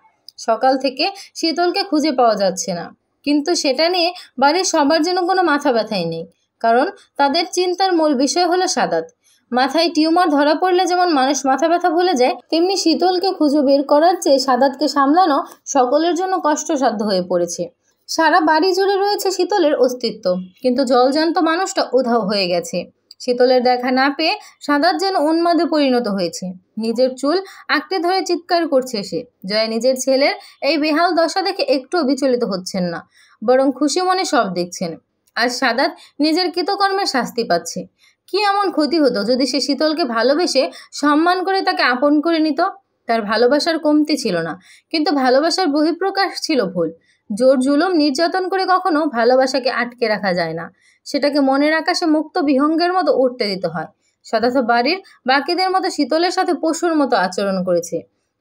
সকাল থেকে শীতলকে খুঁজে পাওয়া যাচ্ছে না, কিন্তু সেটা নিয়ে বাড়ির সবার জন্য কোনো মাথা ব্যথাই নেই, কারণ তাদের চিন্তার মূল বিষয় হলো সাদাত। মাথায় টিউমার ধরা পড়লে যেমন মানুষ মাথা ব্যথা ভুলে যায়, তেমনি শীতলকে খুঁজে বের করার চেয়ে সাদাতকে সামলানো সকলের জন্য কষ্টসাধ্য হয়ে পড়েছে। সারা বাড়ি জুড়ে রয়েছে শীতলের অস্তিত্ব, কিন্তু জলজান্ত মানুষটা উধাও হয়ে গেছে। শীতলের দেখা না পেয়ে সাদাত যেন উন্মাদে পরিণত হয়েছে। নিজের চুল আঁকড়ে ধরে চিৎকার করছে সে। জয়া নিজের ছেলের এই বেহাল দশা দেখে একটুও বিচলিত হচ্ছেন না, বরং খুশি মনে সব দেখছেন। আর সাদাত নিজের কৃতকর্মের শাস্তি পাচ্ছে। কি এমন ক্ষতি হতো যদি সে শীতলকে ভালোবেসে সম্মান করে তাকে আপন করে নিত? তার ভালোবাসার কমতি ছিল না, কিন্তু ভালোবাসার বহিঃপ্রকাশ ছিল ভুল। জোর জুলুম নির্যাতন করে কখনো ভালোবাসাকে আটকে রাখা যায় না, সেটাকে মনের আকাশে মুক্ত বিহঙ্গের মতো উঠতে দিতে হয়। সাদাত বাড়ির বাকিদের মতো শীতলের সাথে পশুর মতো আচরণ করেছে।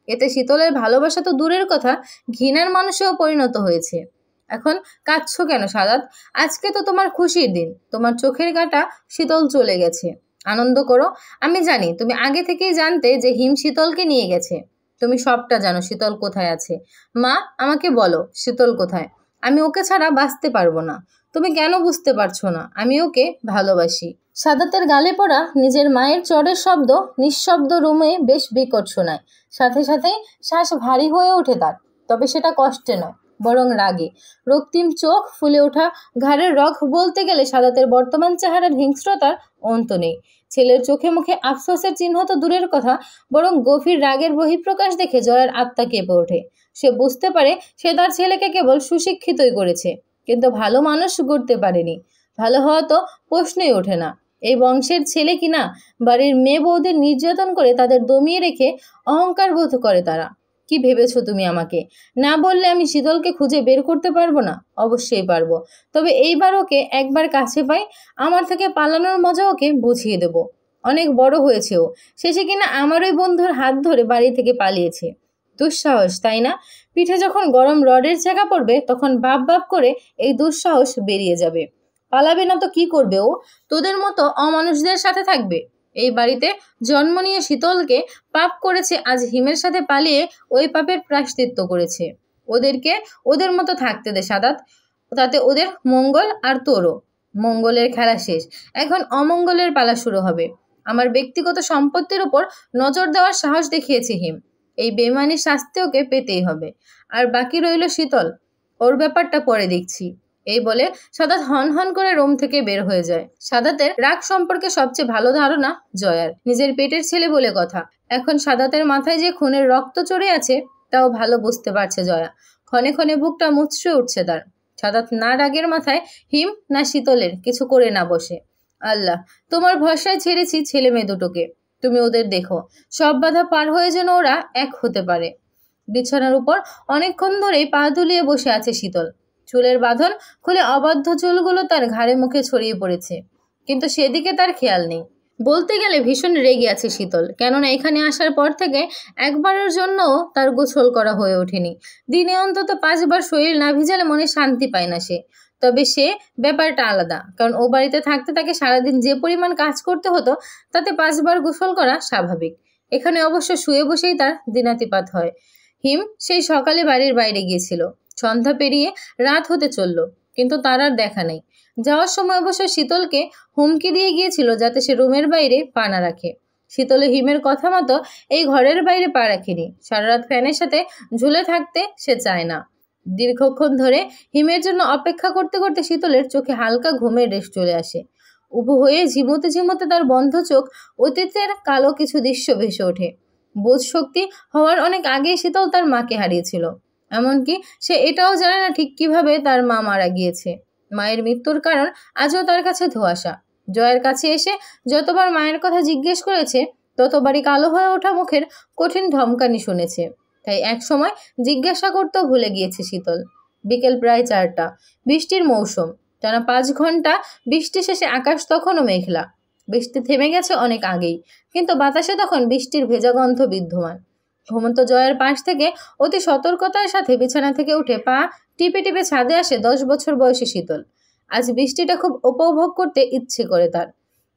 এতে শীতলের ভালোবাসা তো দূরের কথা, ঘৃণার মানুষেও পরিণত হয়েছে। এখন কাঁদছো কেন সাদাত? আজকে তো তোমার খুশির দিন, তোমার চোখের কাঁটা শীতল চলে গেছে। আনন্দ করো। আমি জানি তুমি আগে থেকেই জানতে যে হিম শীতলকে নিয়ে গেছে। তুমি সবটা জানো শীতল কোথায় আছে। মা, আমাকে বলো শীতল কোথায়? আমি ওকে ছাড়া বাঁচতে পারবো না। তুমি কেন বুঝতে পারছো না? আমি ওকে ভালোবাসি। সাদাতের গালে পড়া নিজের মায়ের চড়ের শব্দ নিঃশব্দ রুমে বেশ বিকট শোনায়। সাথে সাথে শ্বাস ভারী হয়ে ওঠে তার। তবে সেটা কষ্টে নয়, বরং রাগে। রক্তিম চোখ, ফুলে ওঠা ঘাড়ের রগ, বলতে গেলে সাদাতের বর্তমান চেহারার হিংস্রতার অন্ত নেই। ছেলের চোখে মুখে আফসোসের চিহ্ন তো দূরের কথা, বরং গভীর রাগের বহিঃপ্রকাশ দেখে জয়ার আত্মা কেঁপে ওঠে। সে বুঝতে পারে সে তার ছেলেকে কেবল সুশিক্ষিতই করেছে, কিন্তু ভালো মানুষ গড়তে পারেনি। ভালো হওয়া তো প্রশ্নই ওঠে না। এই বংশের ছেলে কিনা বাড়ির মেয়ে বউদের নির্যাতন করে তাদের দমিয়ে রেখে অহংকার বোধ করে তারা। কি ভেবেছো তুমি আমাকে? না বললে আমি শীতলকে খুঁজে বের করতে পারবো না? অবশ্যই পারবো। তবে এইবার ওকে একবার কাছে পাই, আমার থেকে পালানোর মজা ওকে বুঝিয়ে দেব। অনেক বড় হয়েছে ও, শেষে কিনা আমার ওই বন্ধুর হাত ধরে বাড়ি থেকে পালিয়েছে। দুঃসাহস, তাই না? পিঠে যখন গরম রডের চাকা পড়বে তখন বাপ বাপ করে এই দুঃসাহস বেরিয়ে যাবে। পালাবে না তো কি করবে ও? তোদের মতো অমানুষদের সাথে থাকবে? এই বাড়িতে জন্ম নিয়ে শীতলকে পাপ করেছে, আজ হিমের সাথে পালিয়ে ওই পাপের প্রায়শ্চিত্ত করেছে। ওদেরকে ওদের মতো থাকতে দে সাদাত, তাতে ওদের মঙ্গল আর তোরও। মঙ্গলের খেলা শেষ, এখন অমঙ্গলের পালা শুরু হবে। আমার ব্যক্তিগত সম্পত্তির উপর নজর দেওয়ার সাহস দেখিয়েছে হিম, এই বেমানির শাস্তি ওকে পেতেই হবে। আর বাকি রইল শীতল, ওর ব্যাপারটা পরে দেখছি। এই বলে সাদাত হন হন করে রুম থেকে বের হয়ে যায়। সাদাতের রাগ সম্পর্কে সবচেয়ে ভালো ধারণা জয়ার, নিজের পেটের ছেলে বলে কথা। এখন সাদাতের মাথায় যে খুনের রক্ত চড়ে আছে তাও ভালো বুঝতে পারছে জয়া। ক্ষণে ক্ষণে বুকটা মুচড়ে উঠছে তার। সাদাত না রাগের মাথায় হিম না শীতলের কিছু করে না বসে। আল্লাহ, তোমার ভরসায় ছেড়েছি ছেলে মেয়ে দুটোকে, তুমি ওদের দেখো, সব বাধা পার হয়ে যেন ওরা এক হতে পারে। বিছানার উপর অনেকক্ষণ ধরেই পা দুলিয়ে বসে আছে শীতল। চুলের বাঁধন খুলে অবাধ্য চুলগুলো তার ঘাড়ে মুখে ছড়িয়ে পড়েছে, কিন্তু সেদিকে তার খেয়াল নেই। বলতে গেলে ভীষণ রেগে আছে শীতল, কেননা এখানে আসার পর থেকে একবারের জন্যও তার গোসল করা হয়ে ওঠেনি। দিনে অন্তত 5 বার শরীর না ভিজালে মনে শান্তি পায় না সে। তবে সে ব্যাপারটা আলাদা, কারণ ও বাড়িতে থাকতে তাকে সারাদিন যে পরিমাণ কাজ করতে হতো তাতে 5 বার গোসল করা স্বাভাবিক। এখানে অবশ্য শুয়ে বসেই তার দিনাতিপাত হয়। হিম সেই সকালে বাড়ির বাইরে গিয়েছিল, সন্ধ্যা পেরিয়ে রাত হতে চলল, কিন্তু তার আর দেখা নেই। যাওয়ার সময় অবশ্য শীতলকে হুমকি দিয়ে গিয়েছিল যাতে সে রুমের বাইরে পা না রাখে। শীতলে হিমের কথা মতো এই ঘরের বাইরে পা রাখেনি। সারা রাত ফ্যানের সাথে ঝুলে থাকতে সে চায় না। দীর্ঘক্ষণ ধরে হিমের জন্য অপেক্ষা করতে করতে শীতলের চোখে হালকা ঘুমের রেশ চলে আসে। উবু হয়ে ঝিমোতে ঝিমোতে তার বন্ধ চোখ অতীতের কালো কিছু দৃশ্য ভেসে ওঠে। বোধ শক্তি হওয়ার অনেক আগেই শীতল তার মাকে হারিয়েছিল। এমনকি সে এটাও জানে না ঠিক কিভাবে তার মা মারা গিয়েছে। মায়ের মৃত্যুর কারণ আজও তার কাছে ধোঁয়াশা। জয়ের কাছে এসে যতবার মায়ের কথা জিজ্ঞেস করেছে ততবারই কালো হয়ে ওঠা মুখের কঠিন ধমকানি শুনেছে। তাই এক সময় জিজ্ঞাসা করতেও ভুলে গিয়েছে শীতল। বিকেল প্রায় 4টা, বৃষ্টির মৌসুম। টানা 5 ঘন্টা বৃষ্টি শেষে আকাশ তখনও মেঘলা। বৃষ্টি থেমে গেছে অনেক আগেই, কিন্তু বাতাসে তখন বৃষ্টির ভেজা গন্ধ বিদ্যমান। ঘুমন্ত জয়ের পাশ থেকে অতি সতর্কতার সাথে বিছানা থেকে উঠে পা টিপে টিপে ছাদে আসে 10 বছর বয়সী শীতল। আজ বৃষ্টিটা খুব উপভোগ করতে ইচ্ছে করে তার।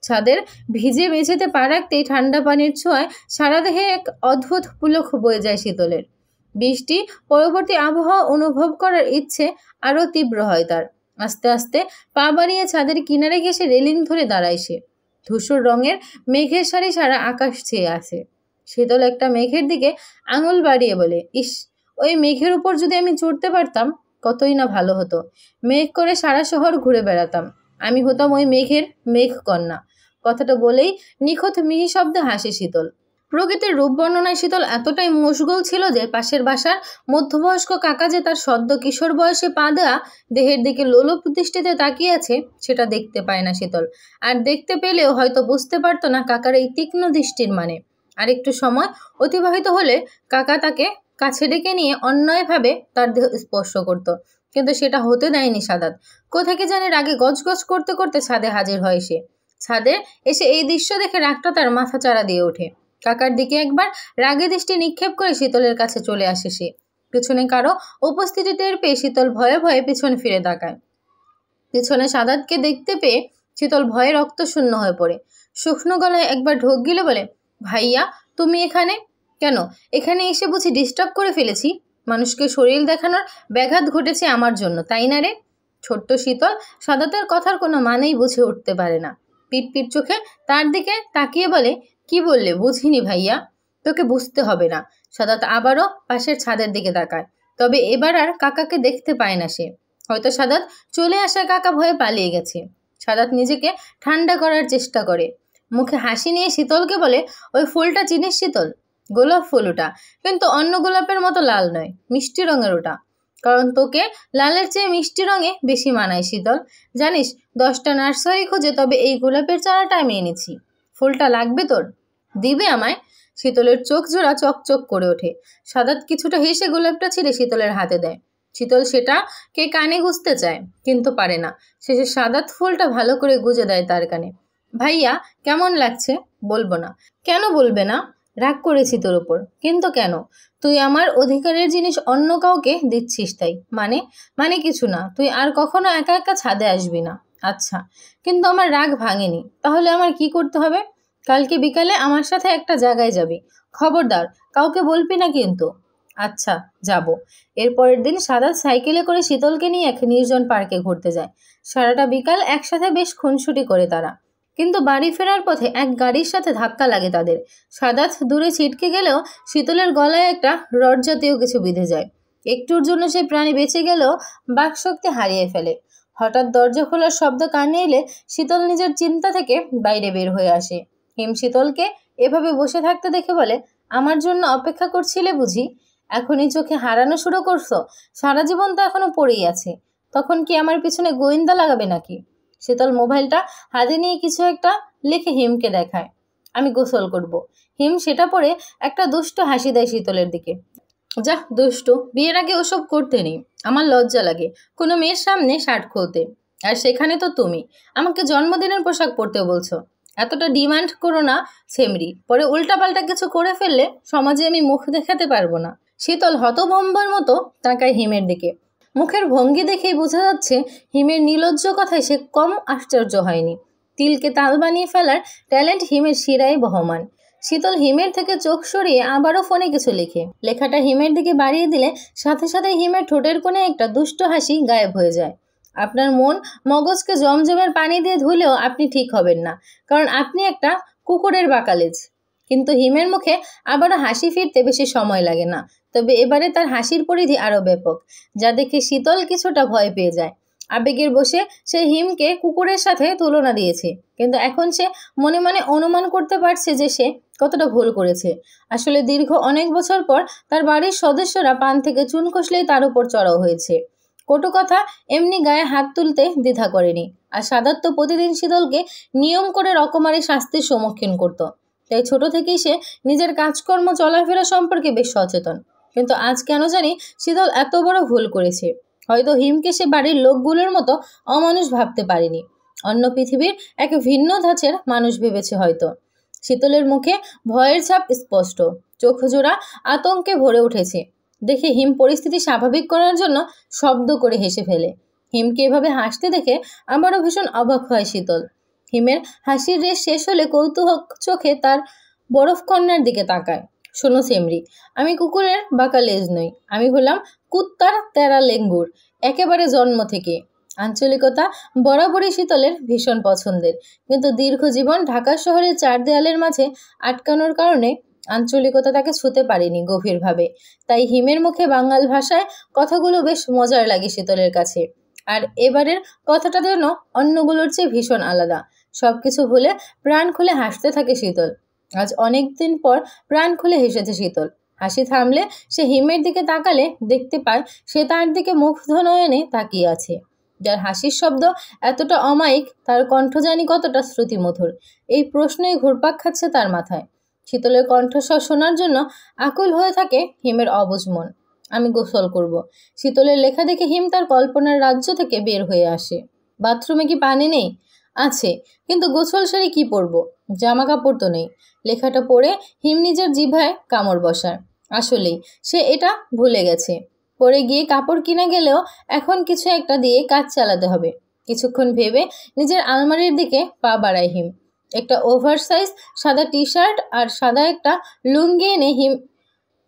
ছাদের ভিজে মেঝেতে পা রাখতেই ঠান্ডা পানির ছোঁয়ায় সারা দেহে এক অদ্ভুত পুলক বয়ে যায় শীতলের। বৃষ্টি পরবর্তী আবহাওয়া অনুভব করার ইচ্ছে আরও তীব্র হয় তার। আস্তে আস্তে পা বাড়িয়ে ছাদের কিনারে ঘেঁষে রেলিং ধরে দাঁড়ায় সে। ধূসর রঙের মেঘের সারি সারা আকাশ ছেয়ে আছে। শীতল একটা মেঘের দিকে আঙুল বাড়িয়ে বলে, ইস, ওই মেঘের উপর যদি আমি চড়তে পারতাম কতই না ভালো হতো। মেঘ করে সারা শহর ঘুরে বেড়াতাম, আমি হতাম ওই মেঘের মেঘকন্যা। কথাটা বলেই নিখুঁত মিহি শব্দে হাসে শীতল। প্রকৃতির রূপ বর্ণনায় শীতল এতটাই মশগুল ছিল যে পাশের বাসার মধ্যবয়স্ক কাকা যে তার সদ্য কিশোর বয়সে পা দেওয়া দেহের দিকে লোলুপ দৃষ্টিতে তাকিয়ে আছে সেটা দেখতে পায় না শীতল। আর দেখতে পেলেও হয়তো বুঝতে পারতো না কাকার এই তীক্ষ্ণ দৃষ্টির মানে। আর একটু সময় অতিবাহিত হলে কাকা তাকে কাছে ডেকে নিয়ে অন্যায়ভাবে তার দেহ স্পর্শ করত, কিন্তু সেটা হতে দেয়নি সাদাত। কোথাকে জানে রাগে গজগজ করতে করতে ছাদে হাজির হয় সে। ছাদে এসে এই দৃশ্য দেখে রাগটা তার মাথা চাড়া দিয়ে ওঠে। কাকার দিকে একবার রাগে দৃষ্টি নিক্ষেপ করে শীতলের কাছে চলে আসে সে। পিছনে কারো উপস্থিতি টের পেয়ে শীতল ভয়ে ভয়ে পিছনে ফিরে তাকায়। পিছনে সাদাতকে দেখতে পেয়ে শীতল ভয়ে রক্তশূন্য হয়ে পড়ে। শুকনো গলায় একবার ঢোক গিলে বলে, ভাইয়া তুমি এখানে কেন? এখানে এসে বুঝি ডিস্টার্ব করে ফেলেছি? মানুষকে শরীর দেখানোর ব্যাঘাত ঘটেছে আমার জন্য, তাই না রে? ছোট্ট শীতল সাদাতের কথার কোনো মানেই বুঝে উঠতে পারে না। পিট পিট চোখে তার দিকে তাকিয়ে বলে, কি বললে? বুঝিনি ভাইয়া। তোকে বুঝতে হবে না। সাদাত আবারও পাশের ছাদের দিকে তাকায়, তবে এবার আর কাকাকে দেখতে পায় না সে। হয়তো সাদাত চলে আসায় কাকা ভয়ে পালিয়ে গেছে। সাদাত নিজেকে ঠান্ডা করার চেষ্টা করে, মুখে হাসি নিয়ে শীতলকে বলে, ওই ফুলটা চিনিস শীতল? গোলাপ ফুল ওটা, কিন্তু অন্য গোলাপের মতো লাল নয়, মিষ্টি রঙের ওটা। কারণ তোকে লালের চেয়ে মিষ্টি রঙে বেশি মানায় শীতল। জানিস 10টা নার্সারি খুঁজে তবে এই গোলাপের চারাটা আমি এনেছি। ফুলটা লাগবে তোর? দিবে আমায়? শীতলের চোখ জোড়া চকচক করে ওঠে। সাদাত কিছুটা হেসে গোলাপটা ছিঁড়ে শীতলের হাতে দেয়। শীতল সেটা কে কানে গুঁজতে চায়, কিন্তু পারে না। শেষে সাদাত ফুলটা ভালো করে গুজে দেয় তার কানে। ভাইয়া কেমন লাগছে? বলবো না। কেন বলবে না? রাগ করেছি তোর ওপর। কিন্তু কেন? তুই আমার অধিকারের জিনিস অন্য কাউকে দিচ্ছিস তাই। মানে কিছু না, তুই আর কখনো একা একা ছাদে আসবি না। আচ্ছা, কিন্তু আমার রাগ ভাঙেনি। তাহলে আমার কি করতে হবে? কালকে বিকালে আমার সাথে একটা জায়গায় যাবি। খবরদার কাউকে বলবি না কিন্তু। আচ্ছা, যাব। এরপরের দিন সাদাত সাইকেলে করে শীতলকে নিয়ে এক নির্জন পার্কে ঘুরতে যায়। সারাটা বিকাল একসাথে বেশ খুনসুটি করে তারা। কিন্তু বাড়ি ফেরার পথে এক গাড়ির সাথে ধাক্কা লাগে তাদের। সাদাত দূরে ছিটকে গেলেও শীতলের গলায় একটা রড জাতীয় কিছু বিঁধে যায়। একটুর জন্য সে প্রাণী বেঁচে গেলেও বাকশক্তি হারিয়ে ফেলে। হঠাৎ দরজা খোলার শব্দ কানে এলে শীতল নিজের চিন্তা থেকে বাইরে বের হয়ে আসে। হিম শীতলকে এভাবে বসে থাকতে দেখে বলে, আমার জন্য অপেক্ষা করছিলে বুঝি? এখনই চোখে হারানো শুরু করছো? সারা জীবন তো এখনো পড়েই আছে। তখন কি আমার পিছনে গোয়েন্দা লাগাবে নাকি? শীতল মোবাইলটা হাতে নিয়ে কিছু একটা লিখে হিমকে দেখায়। আমি গোসল করব। হিম সেটা পরে একটা দুষ্ট হাসি দেয় শীতলের দিকে। যা দুষ্টু, বিয়ের আগে ওসব করতে নেই। আমার লজ্জা লাগে কোনো মেয়ের সামনে শার্ট খুলতে। আর সেখানে তো তুমি আমাকে জন্মদিনের পোশাক পরতে বলছো। এতটা ডিমান্ড করো না সেমরি, পরে উল্টাপাল্টা কিছু করে ফেললে সমাজে আমি মুখ দেখাতে পারবো না। শীতল হতভম্বার মতো তাকায় হিমের দিকে। মুখের ভঙ্গি দেখেই বোঝা যাচ্ছে হিমের নির্লজ্জ কথায় সে কম আশ্চর্য হয়নি। তিলকে তাল বানিয়ে ফেলার ট্যালেন্ট হিমের শিরায় বহমান। শীতল হিমের থেকে চোখ সরিয়ে আবারও ফোনে কিছু লিখে। লেখাটা হিমের দিকে বাড়িয়ে দিলে সাথে সাথে হিমের ঠোঁটের কোণে একটা দুষ্ট হাসি গায়েব হয়ে যায়। আপনার মন মগজকে জমজমের পানি দিয়ে ধুলেও আপনি ঠিক হবেন না, কারণ আপনি একটা কুকুরের বাকালেজ। কিন্তু হিমের মুখে আবারও হাসি ফিরতে বেশি সময় লাগে না, তবে এবারে তার হাসির পরিধি আরও ব্যাপক, যা দেখে শীতল কিছুটা ভয় পেয়ে যায়। আবেগের বশে সে হিমকে কুকুরের সাথে তুলনা দিয়েছে, কিন্তু এখন সে মনে মনে অনুমান করতে পারছে যে সে কতটা ভুল করেছে। আসলে দীর্ঘ অনেক বছর পর তার বাড়ির সদস্যরা পান থেকে চুন খসলেই তার উপর চড়াও হয়েছে। কটু কথা এমনি গায়ে হাত তুলতে দ্বিধা করেনি। আর সাদাত তো প্রতিদিন শীতলকে নিয়ম করে রকমারি শাস্তির সম্মুখীন করত। তাই ছোট থেকেই সে নিজের কাজকর্ম চলাফেরা সম্পর্কে বেশ সচেতন। কিন্তু আজ কেন জানি শীতল এত বড় ভুল করেছে। হয়তো হিমকে সে বাড়ির লোকগুলোর মতো অমানুষ ভাবতে পারেনি, অন্য পৃথিবীর এক ভিন্ন ধাঁচের মানুষ ভেবেছে হয়তো। শীতলের মুখে ভয়ের ছাপ স্পষ্ট, চোখ জোড়া আতঙ্কে ভরে উঠেছে। দেখে হিম পরিস্থিতি স্বাভাবিক করার জন্য শব্দ করে হেসে ফেলে। হিমকে এভাবে হাসতে দেখে আমারও ভীষণ অবাক হয় শীতল। হিমের হাসির রেশ শেষ হলে কৌতূহল চোখে তার বরফ কন্যার দিকে তাকায়। শোনো সেমরি, আমি কুকুরের বাঁকা লেজ নই, আমি হলাম কুত্তার তেরা লেঙ্গুর, একেবারে জন্ম থেকে। আঞ্চলিকতা বরাবরই শীতলের ভীষণ পছন্দের, কিন্তু দীর্ঘ জীবন ঢাকা শহরের 4 দেয়ালের মাঝে আটকানোর কারণে আঞ্চলিকতা তাকে ছুঁতে পারেনি গভীরভাবে। তাই হিমের মুখে বাঙাল ভাষায় কথাগুলো বেশ মজার লাগে শীতলের কাছে। আর এবারের কথাটা যেন অন্যগুলোর চেয়ে ভীষণ আলাদা। সবকিছু ভুলে প্রাণ খুলে হাসতে থাকে শীতল। আজ অনেক দিন পর প্রাণ খুলে হেসেছে শীতল। হাসি থামলে সে হিমের দিকে তাকালে দেখতে পায় সে তার দিকে মুগ্ধ নয়নে তাকিয়ে আছে। যার হাসির শব্দ এতটা অমায়িক, তার কণ্ঠ জানি কতটা শ্রুতিমধুর। এই প্রশ্নই ঘুরপাক খাচ্ছে তার মাথায়। শীতলের কণ্ঠস্বর শোনার জন্য আকুল হয়ে থাকে হিমের অবুঝ মন। আমি গোসল করব। শীতলের লেখা দেখে হিম তার কল্পনার রাজ্য থেকে বের হয়ে আসে। বাথরুমে কি পানি নেই? আছে, কিন্তু গোসল শাড়ি কি পরবো? জামা কাপড় তো নেই। লেখাটা পড়ে হিম নিজের জিভায় কামড় বসায়। আসলেই সে এটা ভুলে গেছে। পরে গিয়ে কাপড় কিনে গেলেও এখন কিছু একটা দিয়ে কাজ চালাতে হবে। কিছুক্ষণ ভেবে নিজের আলমারির দিকে পা বাড়ায় হিম। একটা ওভারসাইজ সাদা টি শার্ট আর সাদা একটা লুঙ্গি এনে হিম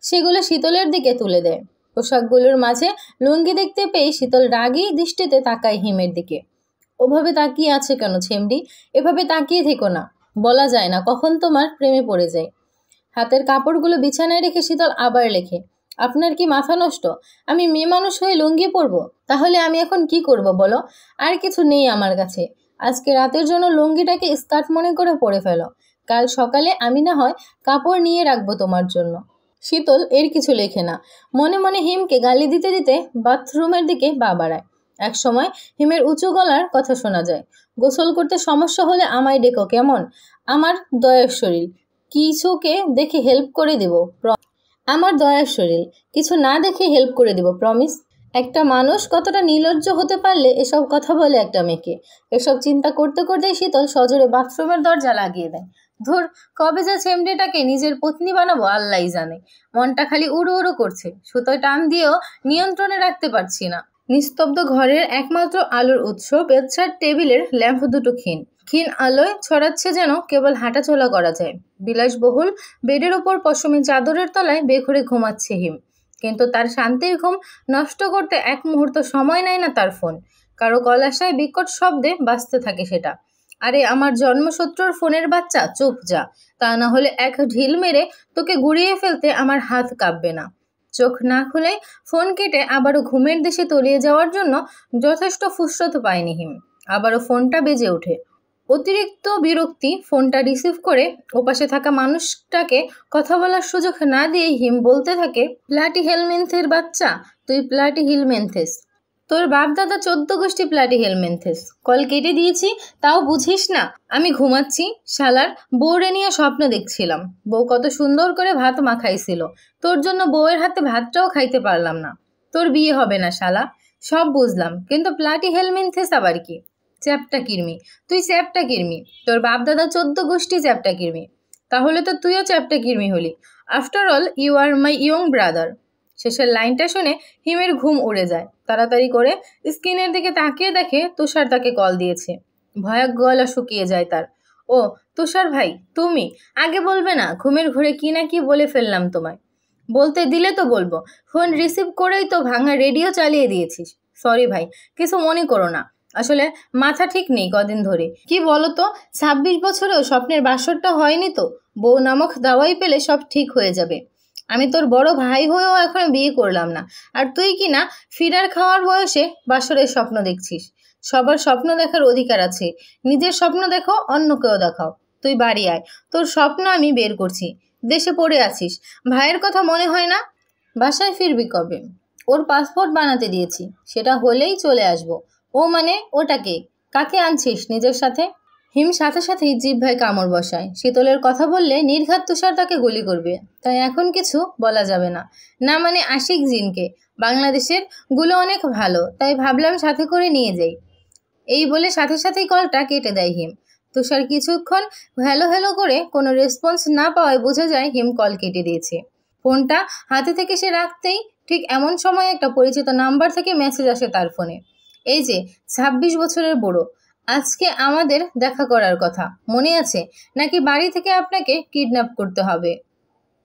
সেগুলো শীতলের দিকে তুলে দেয়। পোশাকগুলোর মাঝে লুঙ্গি দেখতে পেয়ে শীতল রাগী দৃষ্টিতে তাকায় হিমের দিকে। ওভাবে তাকিয়ে আছে কেন ছেমডি? এভাবে তাকিয়ে থেকো না। বলা যায় না কখন তোমার প্রেমে পড়ে যায়। হাতের কাপড়গুলো বিছানায় রেখে শীতল আবার লেখে, আপনার কি মাথা নষ্ট? আমি মেয়ে মানুষ হয়ে লুঙ্গি পরবো? তাহলে আমি এখন কি করব বলো? আর কিছু নেই আমার কাছে। আজকে রাতের জন্য লুঙ্গিটাকে স্কার্ট মনে করে পরে ফেলো। কাল সকালে আমি না হয় কাপড় নিয়ে রাখবো তোমার জন্য। শীতল এর কিছু লেখে না। মনে মনে হিমকে গালি দিতে দিতে বাথরুমের দিকে পা বাড়ায়। এক সময় হিমের উঁচু গলার কথা শোনা যায়, গোসল করতে সমস্যা হলে আমায় ডেকো কেমন? আমার দয়ার শরীর, কিছুকে দেখে হেল্প করে দেব। আমার দয়ার শরীর, কিছু না দেখে হেল্প করে দেব, প্রমিস। একটা মানুষ কতটা নির্লজ্জ হতে পারলে এসব কথা বলে একটা মেয়েকে। এসব চিন্তা করতে করতে শীতল সজোরে বাথরুমের দরজা লাগিয়ে দেয়। ধুর, কবে যে ছেমড়িটাকে নিজের পত্নী বানাবো আল্লাহই জানে। মনটা খালি উড়ো উড়ো করছে। সুতোয় টান দিয়েও নিয়ন্ত্রণে রাখতে পারছি না। নিস্তব্ধ ঘরের একমাত্র আলোর উৎস বেডসাইড টেবিলের ল্যাম্প দুটো ক্ষীণ ক্ষীণ আলোয় ছড়াচ্ছে যেন কেবল হাঁটাচলা করা যায়। বিলাসবহুল বেডের ওপর পশমি চাদরের তলায় বেঘরে ঘুমাচ্ছে হিম। কিন্তু তার শান্তির ঘুম নষ্ট করতে এক মুহূর্ত সময় নেয় না তার ফোন। কারো কল আসায় বিকট শব্দে বাজতে থাকে সেটা। আরে আমার জন্মসূত্রর ফোনের বাচ্চা, চুপ যা। তা না হলে এক ঢিল মেরে তোকে গুড়িয়ে ফেলতে আমার হাত কাঁপবে না। চোখ না খুলে ফোন কেটে আবারও ঘুমের দেশে তলিয়ে যাওয়ার জন্য যথেষ্ট ফুসরত পায়নি হিম। আবারও ফোনটা বেজে ওঠে। অতিরিক্ত বিরক্তি ফোনটা রিসিভ করে ওপাশে থাকা মানুষটাকে কথা বলার সুযোগ না দিয়ে হিম বলতে থাকে, প্লাটি হেলমেন্থের বাচ্চা, তুই প্লাটি হিলমেন্থেস। তোর বাপ দাদা 14 গোষ্ঠী প্লাটি হেলমেন্থেস। কল কেটে দিয়েছি, তাও বুঝিস না? আমি ঘুমাচ্ছি। শালার বউরে নিয়ে স্বপ্ন দেখছিলাম। বউ কত সুন্দর করে ভাত মাখাইছিল। তোর জন্য বউয়ের হাতে ভাতটাও খাইতে পারলাম না। তোর বিয়ে হবে না শালা। সব বুঝলাম, কিন্তু প্লাটি হেলমেন্থেস আবার কি? চ্যাপটা কির্মি। তুই চ্যাপটা কির্মি। তোর বাপ দাদা 14 গোষ্ঠী চ্যাপটা কির্মি। তাহলে তো তুইও চ্যাপটা কির্মি হলি। After all you are my young brother. শেষের লাইনটা শুনে হিমের ঘুম উড়ে যায়। তাড়াতাড়ি করে স্ক্রিনের দিকে তাকিয়ে দেখে তুষার তাকে কল দিয়েছে। ভয়াক গলা শুকিয়ে যায় তার। ও তুষার ভাই, তুমি আগে বলবে না? ঘুমের ঘোরে কি না কি বলে ফেললাম তোমায়। বলতে দিলে তো বলবো। ফোন রিসিভ করেই তো ভাঙা রেডিও চালিয়ে দিয়েছিস। সরি ভাই, কিছু মনে করো না। আসলে মাথা ঠিক নেই কদিন ধরে। কি বলো তো, 26 বছরেও স্বপ্নের বাসরটা হয়নি তো। বউ নামক দাওয়াই পেলে সব ঠিক হয়ে যাবে। আমি তোর বড় ভাই হয়েও এখনো বিয়ে করলাম না, আর তুই কি না ফিডার খাওয়ার বয়সে বাসরের স্বপ্ন দেখছিস। সবার স্বপ্ন দেখার অধিকার আছে। নিজের স্বপ্ন দেখো, অন্যকেও দেখাও। তুই বাড়ি আয়, তোর স্বপ্ন আমি বের করছি। দেশে পড়ে আছিস, ভাইয়ের কথা মনে হয় না? বাসায় ফিরবি কবে? ওর পাসপোর্ট বানাতে দিয়েছি, সেটা হলেই চলে আসবো। ও মানে ওটাকে? কাকে আনছিস নিজের সাথে? হিম সাথে সাথেই জিহ্বায় কামড় বসায়। শীতলের কথা বললে নির্ঘাত তুষার তাকে গুলি করবে, তাই এখন কিছু বলা যাবে না। না মানে আশিক জিনকে। বাংলাদেশের গুলো অনেক ভালো, তাই ভাবলাম সাথে করে নিয়ে যাই। এই বলে সাথে সাথেই কলটা কেটে দেয় হিম। তুষার কিছুক্ষণ হ্যালো হ্যালো করে কোনো রেসপন্স না পাওয়ায় বোঝা যায় হিম কল কেটে দিয়েছে। ফোনটা হাতে থেকে সে রাখতেই ঠিক এমন সময় একটা পরিচিত নাম্বার থেকে মেসেজ আসে তার ফোনে। এই যে 26 বছরের বুড়ো, আজকে আমাদের দেখা করার কথা, মনে আছে নাকি? বাড়ি থেকে আপনাকে কিডন্যাপ করতে হবে।